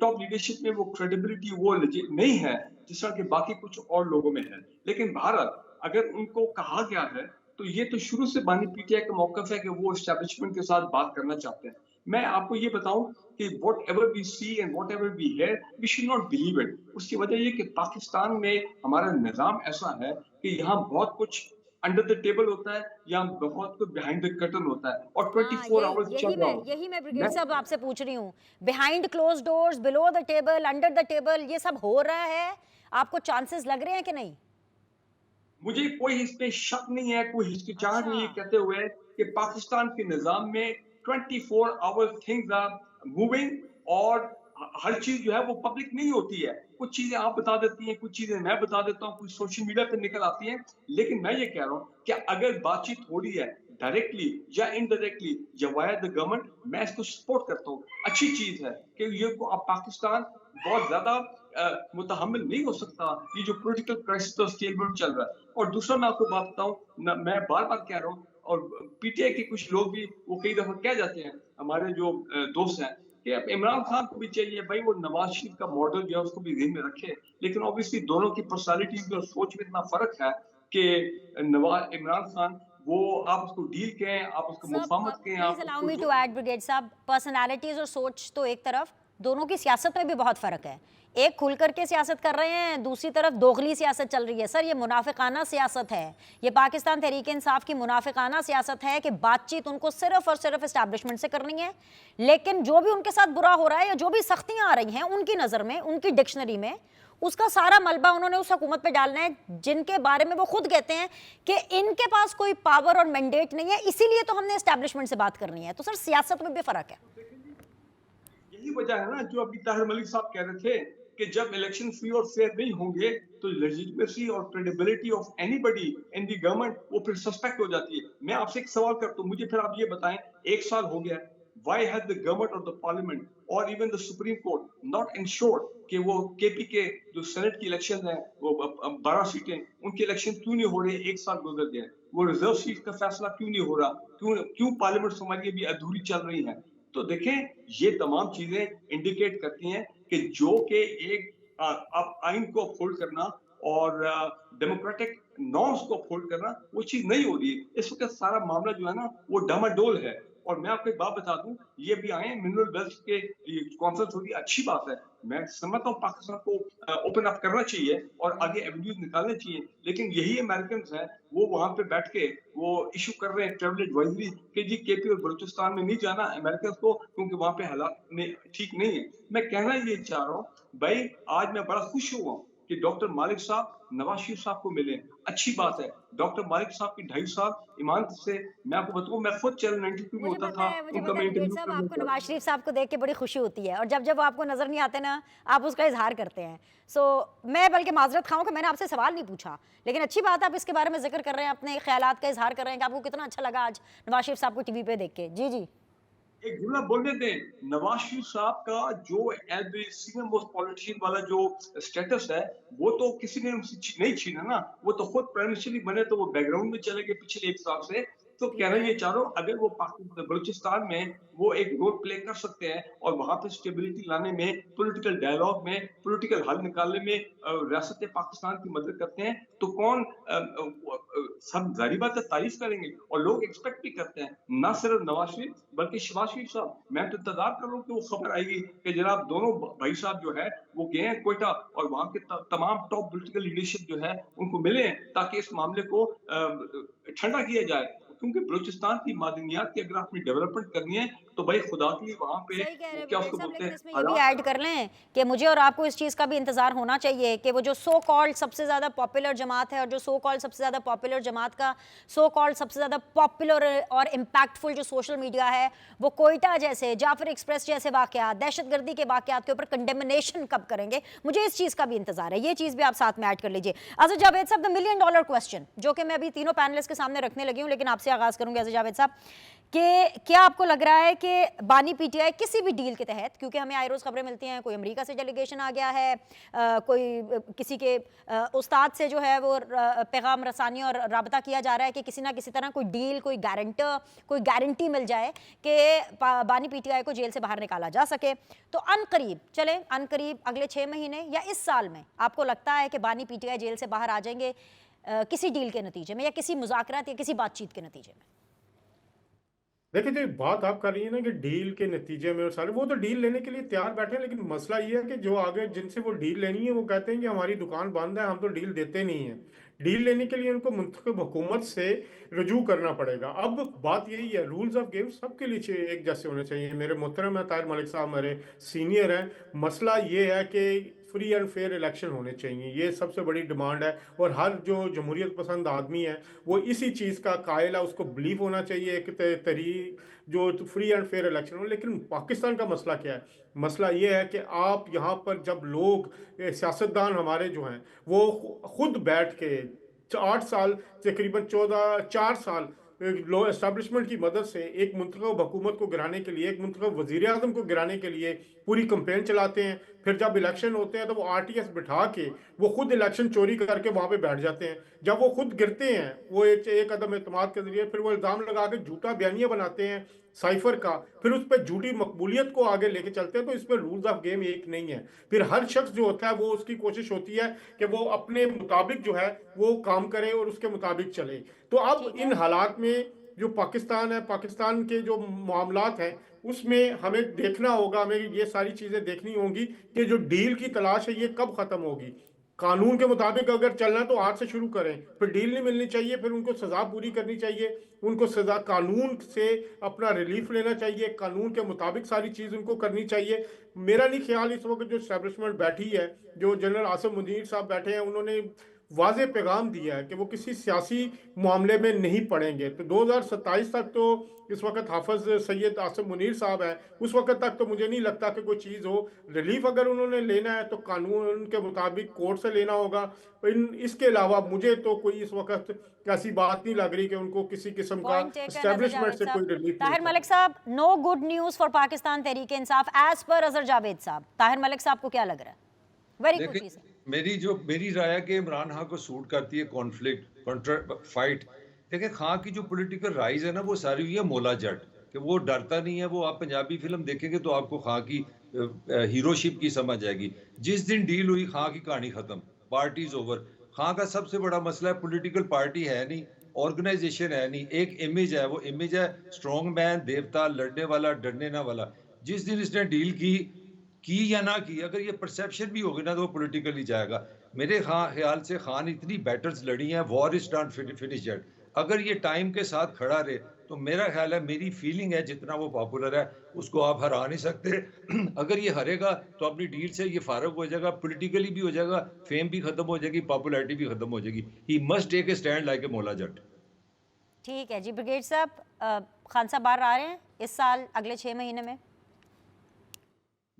टॉप लीडरशिप में वो क्रेडिबिलिटी वो नहीं है जिस तरह के बाकी कुछ और लोगों में है। लेकिन भारत अगर उनको कहा गया है तो ये तो शुरू से बानी पीटीआई का मौकफ है कि वो एस्टेब्लिशमेंट के साथ बात करना चाहते हैं। मैं आपको ये बताऊं कि whatever we see and whatever we hear we should not believe it. उसकी वजह ये कि पाकिस्तान में हमारा निजाम ऐसा है कि यहाँ बहुत कुछ अंडर द टेबल होता है या बहुत कुछ बिहाइंड द कर्टन होता है और 24 आवर्स चल रहा होता है। यही मैं ब्रिगेड साहब आपसे पूछ रही हूँ, behind close doors, below the table, under the table, ये सब हो रहा है, आपको चांसेस लग रहे हैं कि नहीं? मुझे कोई इस पे शक नहीं है, कोई हिचकिचाहट नहीं है कहते हुए कि पाकिस्तान के निजाम में 24 आवर थिंग्स आर मूविंग और हर चीज जो है वो पब्लिक नहीं होती है। कुछ चीजें आप बता देती हैं, कुछ चीजें मैं बता देता हूँ, कुछ सोशल मीडिया पे निकल आती हैं। लेकिन मैं ये कह रहा हूँ कि अगर बातचीत हो रही है डायरेक्टली या इनडायरेक्टली या वाया द गवर्नमेंट, मैं इसको सपोर्ट करता हूँ। अच्छी चीज है कि ये अब पाकिस्तान बहुत ज्यादा मुतहम्मिल नहीं हो सकता ये जो पॉलिटिकल क्राइसिस और स्टेलमेंट चल रहा है। और दूसरा मैं आपको बात बताऊं, मैं बार बार कह रहा हूँ और पीटीआई के कुछ लोग भी वो कई दफा कह जाते हैं, हमारे जो दोस्त हैं, कि अब इमरान खान को भी चाहिए भाई वो नवाज शरीफ का मॉडल जो है उसको भी ध्यान में रखे। लेकिन ऑब्वियसली दोनों की पर्सनालिटीज और सोच में इतना फर्क है कि इमरान खान वो आप उसको डील कहें, आप उसको मुफाहमत कहें, आप please allow me to add brigade साहब, पर्सनालिटीज और सोच तो एक तरफ, दोनों की सियासत में भी बहुत फर्क है। एक खुल करके सियासत कर रहे हैं, दूसरी तरफ दोगली सियासत चल रही है। सर, ये मुनाफिकाना सियासत है, ये पाकिस्तान तहरीक इंसाफ की मुनाफिकाना सियासत है कि बातचीत उनको सिर्फ और सिर्फ एस्टैब्लिशमेंट से करनी है, लेकिन जो भी उनके साथ बुरा हो रहा है या जो भी सख्तियां आ रही हैं उनकी नज़र में, उनकी डिक्शनरी में, उसका सारा मलबा उन्होंने उस हुकूमत पे डालना है जिनके बारे में वो खुद कहते हैं कि इनके पास कोई पावर और मैंडेट नहीं है, इसीलिए तो हमने एस्टैब्लिशमेंट से बात करनी है। तो सर, सियासत में भी फर्क है। यही वजह है ना जो अभी ताहिर मलिक साहब कह रहे थे कि जब इलेक्शन फ्री और फेयर नहीं होंगे तो लेजिटिमेसी और credibility of anybody in the government वो फिर सस्पेक्ट हो जाती है। मैं आपसे एक सवाल करता हूँ, मुझे फिर आप ये बताएं, 1 साल हो गया, why has the government or the parliament or even the supreme court not ensured कि वो केपी के जो सेनेट की इलेक्शन है वो 12 सीटें उनके इलेक्शन क्यों नहीं हो रहे? 1 साल गुजर गया, वो रिजर्व सीट का फैसला क्यों नहीं हो रहा? क्यों पार्लियामेंट हमारी अभी अधूरी चल रही है? तो देखें, ये तमाम चीजें इंडिकेट करती हैं कि जो कि एक आइन को अपहोल्ड करना और डेमोक्रेटिक नॉर्म्स को अपहोल्ड करना वो चीज नहीं हो रही है। इस वक्त सारा मामला जो है ना वो डामाडोल है। और मैं आपको एक बात बता दूं, ये भी आए मिनरल वेल्थ के कॉन्फ्रेंस हो रही है, अच्छी बात है, मैं समझता हूँ पाकिस्तान को ओपन अप करना चाहिए और आगे एवेन्यूज निकालने चाहिए। लेकिन यही अमेरिकन हैं वो वहां पे बैठ के वो इशू कर रहे हैं ट्रैवल एडवाइजरी कि जी केपी और बलूचिस्तान में नहीं जाना अमेरिकन को क्योंकि वहां पे हालात में ठीक नहीं है। मैं कहना ये चाह रहा हूँ भाई, आज मैं बड़ा खुश हुआ कि डॉक्टर मालिक साहब नवाज शरीफ साहब को मिले, अच्छी बात है। डॉक्टर मालिक साहब की 2.5 साल ईमान से मैं आपको बताऊं, मैं खुद चैनल 92 में होता था, उनका मैं इंटरव्यू साहब, आपको नवाज शरीफ साहब को देख के बड़ी खुशी होती है और जब जब आपको नजर नहीं आते ना आप उसका इजहार करते हैं। सो मैं बल्कि माजरत खाऊं कि मैंने आपसे सवाल नहीं पूछा, लेकिन अच्छी बात है आप इसके बारे में जिक्र कर रहे हैं, अपने ख्यालात का इजहार कर रहे हैं कि आपको कितना अच्छा लगा आज नवाज शरीफ साहब को टीवी पे देख के। जी जी, एक जुमला बोलने दें, नवाज शरीफ साहब का जो सीनियर मोस्ट पॉलिटिशियन वाला जो स्टेटस है वो तो किसी ने उनसे नहीं छीना ना, वो तो खुद प्राइम मिनिस्टर बने तो वो बैकग्राउंड में चले गए पिछले 1 साल से। तो कहना ये चाह रहा हूँ, अगर वो बलूचिस्तान में वो एक रोल प्ले कर सकते हैं और वहां पे स्टेबिलिटी लाने में, पॉलिटिकल डायलॉग में, पॉलिटिकल हल निकालने में रियासत पाकिस्तान की मदद करते हैं तो कौन सब जाहिर बात है तारीफ करेंगे और लोग एक्सपेक्ट भी करते हैं, ना सिर्फ नवाज शरीफ बल्कि शहबाज शरीफ साहब। मैं तो इंतजार कर रहा हूँ कि वो खबर आएगी कि जनाब दोनों भाई साहब जो है वो गए हैं कोयटा और वहां के तमाम टॉप पॉलिटिकल लीडरशिप जो है उनको मिले ताकि इस मामले को ठंडा किया जाए। क्योंकि बलूचिस्तान की मादनियात की अगर आपने डेवलपमेंट करनी है तो भाई खुदा के लिए वहाँ पे सही कह रहे हैं क्या ब्रिगेड उसको साहब, बोलते लेकिन हैं इसमें ये भी हालात ऐड कर लें कि मुझे और आपको इस चीज़ का भी इंतजार होना चाहिए कि वो जो सो कॉल्ड सबसे ज़्यादा पॉपुलर जमात है और जो सो कॉल्ड सबसे ज़्यादा पॉपुलर जमात का सो कॉल्ड सबसे ज़्यादा पॉपुलर और इम्पैक्टफुल जो सोशल मीडिया है वो कोयटा जैसे जाफर एक्सप्रेस जैसे वाकयात, दहशतगर्दी के वाकयात के ऊपर कंडेमिनेशन कब करेंगे, मुझे इस चीज़ का भी इंतजार है। ये चीज़ भी आप साथ में ऐड कर लीजिए। अजहर जावेद साहब, द मिलियन डॉलर क्वेश्चन जो कि मैं अभी तीनों पैनलिस्ट के सामने रखने लगी हूँ, लेकिन आपसे आगाज़ करूँगी अजहर जावेद साहब कि क्या आपको लग रहा है कि बानी पीटीआई किसी भी डील के तहत, क्योंकि हमें आए रोज़ खबरें मिलती हैं कोई अमेरिका से डेलीगेशन आ गया है, कोई किसी के उस्ताद से जो है वो पैगाम रसानी और राबता किया जा रहा है कि किसी ना किसी तरह कोई डील, कोई गारंटर, कोई गारंटी मिल जाए कि बानी पीटीआई को जेल से बाहर निकाला जा सके, तो अनकरीब चले अनकरीब अगले 6 महीने या इस साल में आपको लगता है कि बानी पीटीआई जेल से बाहर आ जाएंगे किसी डील के नतीजे में या किसी मुज़ाकरात या किसी बातचीत के नतीजे में? देखिए, जो बात आप कर रही है ना कि डील के नतीजे में और सारे, वो तो डील लेने के लिए तैयार बैठे हैं, लेकिन मसला ये है कि जो आगे जिनसे वो डील लेनी है वो कहते हैं कि हमारी दुकान बंद है, हम तो डील देते नहीं हैं। डील लेने के लिए उनको मुंतखब हुकूमत से रजू करना पड़ेगा। अब बात यही है, रूल्स ऑफ गेम सबके लिए एक जैसे होने चाहिए। मेरे मोहतरम है ताहिर मलिक साहब, मेरे सीनियर हैं। मसला ये है कि फ्री एंड फेयर इलेक्शन होने चाहिए, ये सबसे बड़ी डिमांड है। और हर जो जमहूरियत पसंद आदमी है वो इसी चीज़ का कायल है, उसको बिलीव होना चाहिए एक तरीक जो फ्री एंड फेयर इलेक्शन हो। लेकिन पाकिस्तान का मसला क्या है? मसला ये है कि आप यहाँ पर जब लोग सियासतदान हमारे जो हैं वो खुद बैठ के 8 साल, तकरीबन 4 साल लो एस्टेब्लिशमेंट की मदद से एक मुंतखब हुकूमत को गिराने के लिए, एक मुंतखब वजीर आजम को गिराने के लिए पूरी कंपेन चलाते हैं। फिर जब इलेक्शन होते हैं तो वो आरटीएस बिठा के वो खुद इलेक्शन चोरी करके वहां पे बैठ जाते हैं। जब वो खुद गिरते हैं वो एक अदम एतमाद के जरिए, फिर वो इल्ज़ाम लगा के झूठा बयानिया बनाते हैं साइफर का, फिर उस पर झूठी मकबूलियत को आगे लेके चलते हैं। तो इस पर रूल्स ऑफ गेम एक नहीं है। फिर हर शख्स जो होता है वो उसकी कोशिश होती है कि वो अपने मुताबिक जो है वो काम करे और उसके मुताबिक चले। तो अब इन हालात में जो पाकिस्तान है, पाकिस्तान के जो मामलात हैं उसमें हमें देखना होगा, हमें ये सारी चीज़ें देखनी होंगी कि जो डील की तलाश है ये कब ख़त्म होगी। कानून के मुताबिक अगर चलना है तो आज से शुरू करें, फिर डील नहीं मिलनी चाहिए, फिर उनको सज़ा पूरी करनी चाहिए, उनको सज़ा कानून से अपना रिलीफ लेना चाहिए, कानून के मुताबिक सारी चीज़ उनको करनी चाहिए। मेरा नहीं ख्याल इस वक्त जो एस्टेब्लिशमेंट बैठी है, जो जनरल आसिम मुनीर साहब बैठे हैं, उन्होंने वाज़े पैगाम दिया है कि वो किसी सियासी मामले में नहीं पड़ेंगे। तो 2027 तक तो इस वक्त हाफिज सैयद आसिम मुनीर साहब हैं, उस वक्त तक तो मुझे नहीं लगता कि कोई चीज़ हो। रिलीफ अगर उन्होंने लेना है तो कानून के मुताबिक कोर्ट से लेना होगा। इसके अलावा मुझे तो कोई इस वक्त ऐसी बात नहीं लग रही कि उनको किसी किस्म का एस्टेब्लिशमेंट से कोई रिलीफ। ताहिर मलिक साहब, no good news for Pakistan Tehreek Insaf as पर अजहर जावेद साहब। ताहिर मलिक साहब को क्या लग रहा है? Very good. मेरी राय है कि इमरान खान को सूट करती है कॉन्फ्लिक्ट फाइट। देखिए, खान की जो पॉलिटिकल राइज है ना वो सारी हुई है मौला जट, कि वो डरता नहीं है। वो आप पंजाबी फिल्म देखेंगे तो आपको खान की हीरोशिप की समझ आएगी। जिस दिन डील हुई खान की कहानी खत्म, पार्टी इज ओवर। खान का सबसे बड़ा मसला है पॉलिटिकल पार्टी है नहीं, ऑर्गेनाइजेशन है नहीं, एक इमेज है। वो इमेज है स्ट्रॉन्ग मैन, देवता, लड़ने वाला, डरने ना वाला। जिस दिन इसने डील की या ना की, अगर ये परसेप्शन भी होगी ना तो वो पॉलिटिकली जाएगा। मेरे ख्याल से खान इतनी बैटल्स लड़ी हैं, war is not finish yet. अगर ये टाइम के साथ खड़ा रहे तो मेरा ख्याल है, मेरी फीलिंग है, जितना वो पॉपुलर है उसको आप हरा नहीं सकते। अगर ये हारेगा तो अपनी डील से ये फारग हो जाएगा, पॉलिटिकली भी हो जाएगा, फेम भी खत्म हो जाएगी, पॉपुलैरिटी भी खत्म हो जाएगी। He must take a stand like a Maula Jatt. ठीक है जी। ब्रिगेड साहब, खान साहब बाहर आ रहे हैं इस साल अगले 6 महीने में?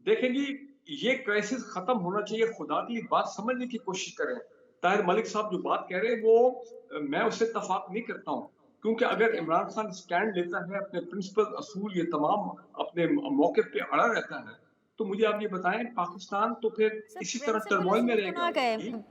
देखें जी, ये क्राइसिस खत्म होना चाहिए। खुदा की बात समझने की कोशिश करें। ताहिर मलिक साहब जो बात कह रहे हैं वो मैं उससे इत्तेफाक नहीं करता हूँ, क्योंकि अगर इमरान खान स्टैंड लेता है, अपने प्रिंसिपल असूल ये तमाम अपने मौके पे अड़ा रहता है, तो मुझे आप ये बताएं पाकिस्तान तो फिर इसी तरह टर्मोइल में रहेगा।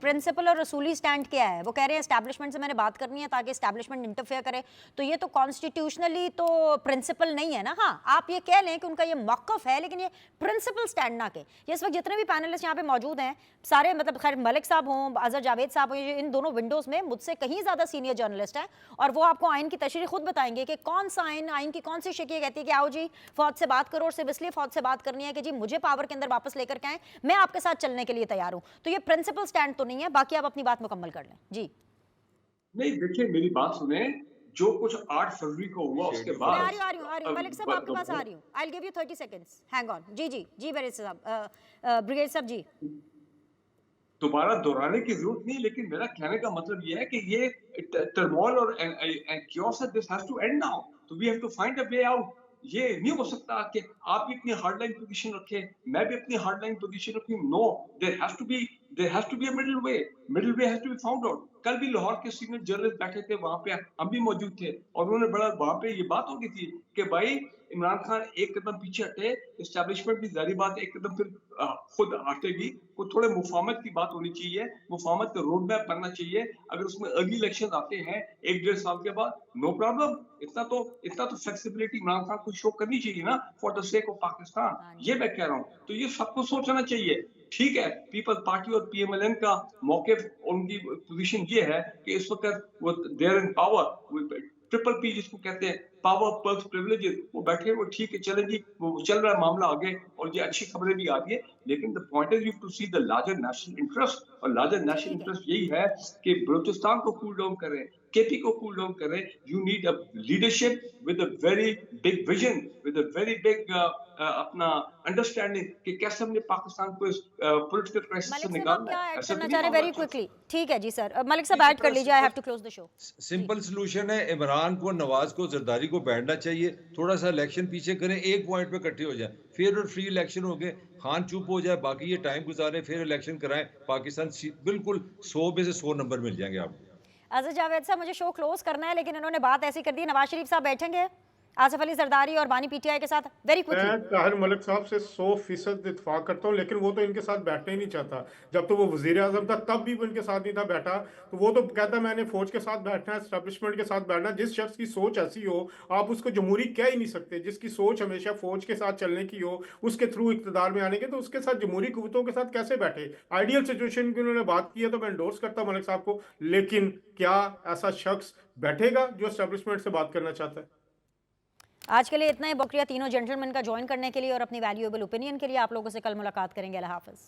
प्रिंसिपल और रसूली स्टैंड क्या है? वो कह रहे हैं एस्टैब्लिशमेंट से मैंने बात करनी है ताकि एस्टैब्लिशमेंट इंटरफेयर करे, तो ये तो कॉन्स्टिट्यूशनली तो प्रिंसिपल नहीं है ना। हाँ, आप ये कह लें कि उनका ये मौक़िफ़ है, लेकिन ये प्रिंसिपल स्टैंड ना के। ये इस वक्त जितने भी पैनलिस्ट यहाँ पे मौजूद हैं सारे, मतलब खैर मलिक साहब हों, अजहर जावेद साहब हों, इन दोनों विंडोज़ में मुझसे कहीं ज़्यादा सीनियर जर्नलिस्ट हैं और वो आपको आइन की तशरीह खुद बताएंगे कि कौन सा आइन की कौन सी शक्ल कहती है कि आओ जी फौज से बात करो, और सिर्फ इसलिए फौज से बात करनी है कि जी मुझे पावर के अंदर वापस लेकर के आए, मैं आपके साथ चलने के लिए तैयार हूं। तो ये प्रिंसिपल स्टैंड तो नहीं है। बाकी आप अपनी बात मुकम्मल कर लें जी। नहीं, देखिए मेरी बात सुने, जो कुछ 8 फरवरी को हुआ उसके मैं बाद आ रही हूँ मलिक साहब आपके पास आ रही हूँ। I will give you 30 seconds, hang on. जी बैरिस्टर साहब, ब्रिगेड साहब जी। दोबारा दोहराने की जरूरत नहीं, लेकिन मेरा कहने का मतलब ये है कि ये टर्मोइल और chaos है, this has to end now, तो we have to find a way out. ये नहीं हो सकता कि आप भी अपनी हार्डलाइन पोजीशन रखें, मैं भी अपनी हार्डलाइन पोजीशन रखूं। No, there has to be a middle way has to be found out. कल भी लाहौर के सीनियर जर्नलिस्ट बैठे थे वहां पे, हम भी मौजूद थे, और उन्होंने बड़ा वहां पे ये बात हो गई थी कि भाई इमरान खान एक कदम पीछे हटे, एस्टैब्लिशमेंट भी जारी बात है एक कदम फिर खुद हटेगी, को थोड़े मुफाहमत की बात होनी चाहिए, मुफाहमत का रोड मैप बनना चाहिए। अगर उसमें अर्ली इलेक्शन आते हैं 1-1.5 साल के बाद, नो प्रॉब्लम, इतना तो फ्लेक्सिबिलिटी इमरान खान को शो करनी चाहिए ना, for the sake of Pakistan. ये मैं कह रहा हूँ, तो ये सबको सोचना चाहिए। ठीक है, पीपल्स पार्टी और पीएमएलएन का मौके, उनकी पोजीशन ये है कि इस वक्त वो there in power, triple P जिसको कहते हैं, पावर पर्क्स प्रिविलेजेस, वो बैठे, वो ठीक है, चलें जी, वो चल रहा है मामला आगे, और ये अच्छी खबरें भी आ रही है। लेकिन the point is you to see the larger national interest, और लार्जर नेशनल इंटरेस्ट यही है कि बलूचिस्तान को कूल डाउन करें, केपी को कूल डाउन करें। You need a leadership with a very big vision, with a very big अपना understanding कि कैसे हमने पाकिस्तान को इस पॉलिटिकल क्राइसिस से मलिक साहब आप निकालना क्या है। ऐड ऐसा करना तो चाह रहे नहीं हैं वेरी मामला क्विकली? ठीक है जी सर, मलिक साहब ऐड कर लीजिए, I have to close the show. Simple solution है, इमरान को, नवाज को, जरदारी को बैठना चाहिए, थोड़ा सा इलेक्शन पीछे करें, एक पॉइंट पे इकट्ठे हो जाए, फेयर और फ्री इलेक्शन हो गए, खान चुप हो जाए, बाकी ये टाइम गुजारें, फिर इलेक्शन कराएं, पाकिस्तान बिल्कुल 100 में से 100 नंबर मिल जाएंगे आपको। अज़र जावेद साहब, मुझे शो क्लोज करना है, लेकिन इन्होंने बात ऐसी कर दी। नवाज शरीफ साहब बैठेंगे आसिफ अली जरदारी और बानी पीटीआई के साथ, वेरी क्विकली। मैं ताहिर मलिक साहब से 100% इत्तेफाक करता हूँ, लेकिन वो तो इनके साथ बैठना ही नहीं चाहता। जब तो वो वजीर आजम था तब भी वो इनके साथ नहीं था बैठा, तो वो तो कहता मैंने फौज के साथ बैठना है, एस्टेब्लिशमेंट के साथ बैठना है। जिस शख्स की सोच ऐसी हो, आप उसको जमहूरी कह ही नहीं सकते। जिसकी सोच हमेशा फौज के साथ चलने की हो, उसके थ्रू इक़्तिदार में आने के, तो उसके साथ जमहूरी कुव्वतों के साथ कैसे बैठे? आइडियल सिचुएशन की उन्होंने बात की है, तो मैं एंडोर्स करता हूँ मलिक साहब को, लेकिन क्या ऐसा शख्स बैठेगा जो एस्टेब्लिशमेंट से बात करना चाहता है? आज के लिए इतना ही। बकरिया तीनों जेंटलमैन का ज्वाइन करने के लिए और अपनी वैल्यूएबल ओपिनियन के लिए। आप लोगों से कल मुलाकात करेंगे। अल्लाह हाफ़िज़।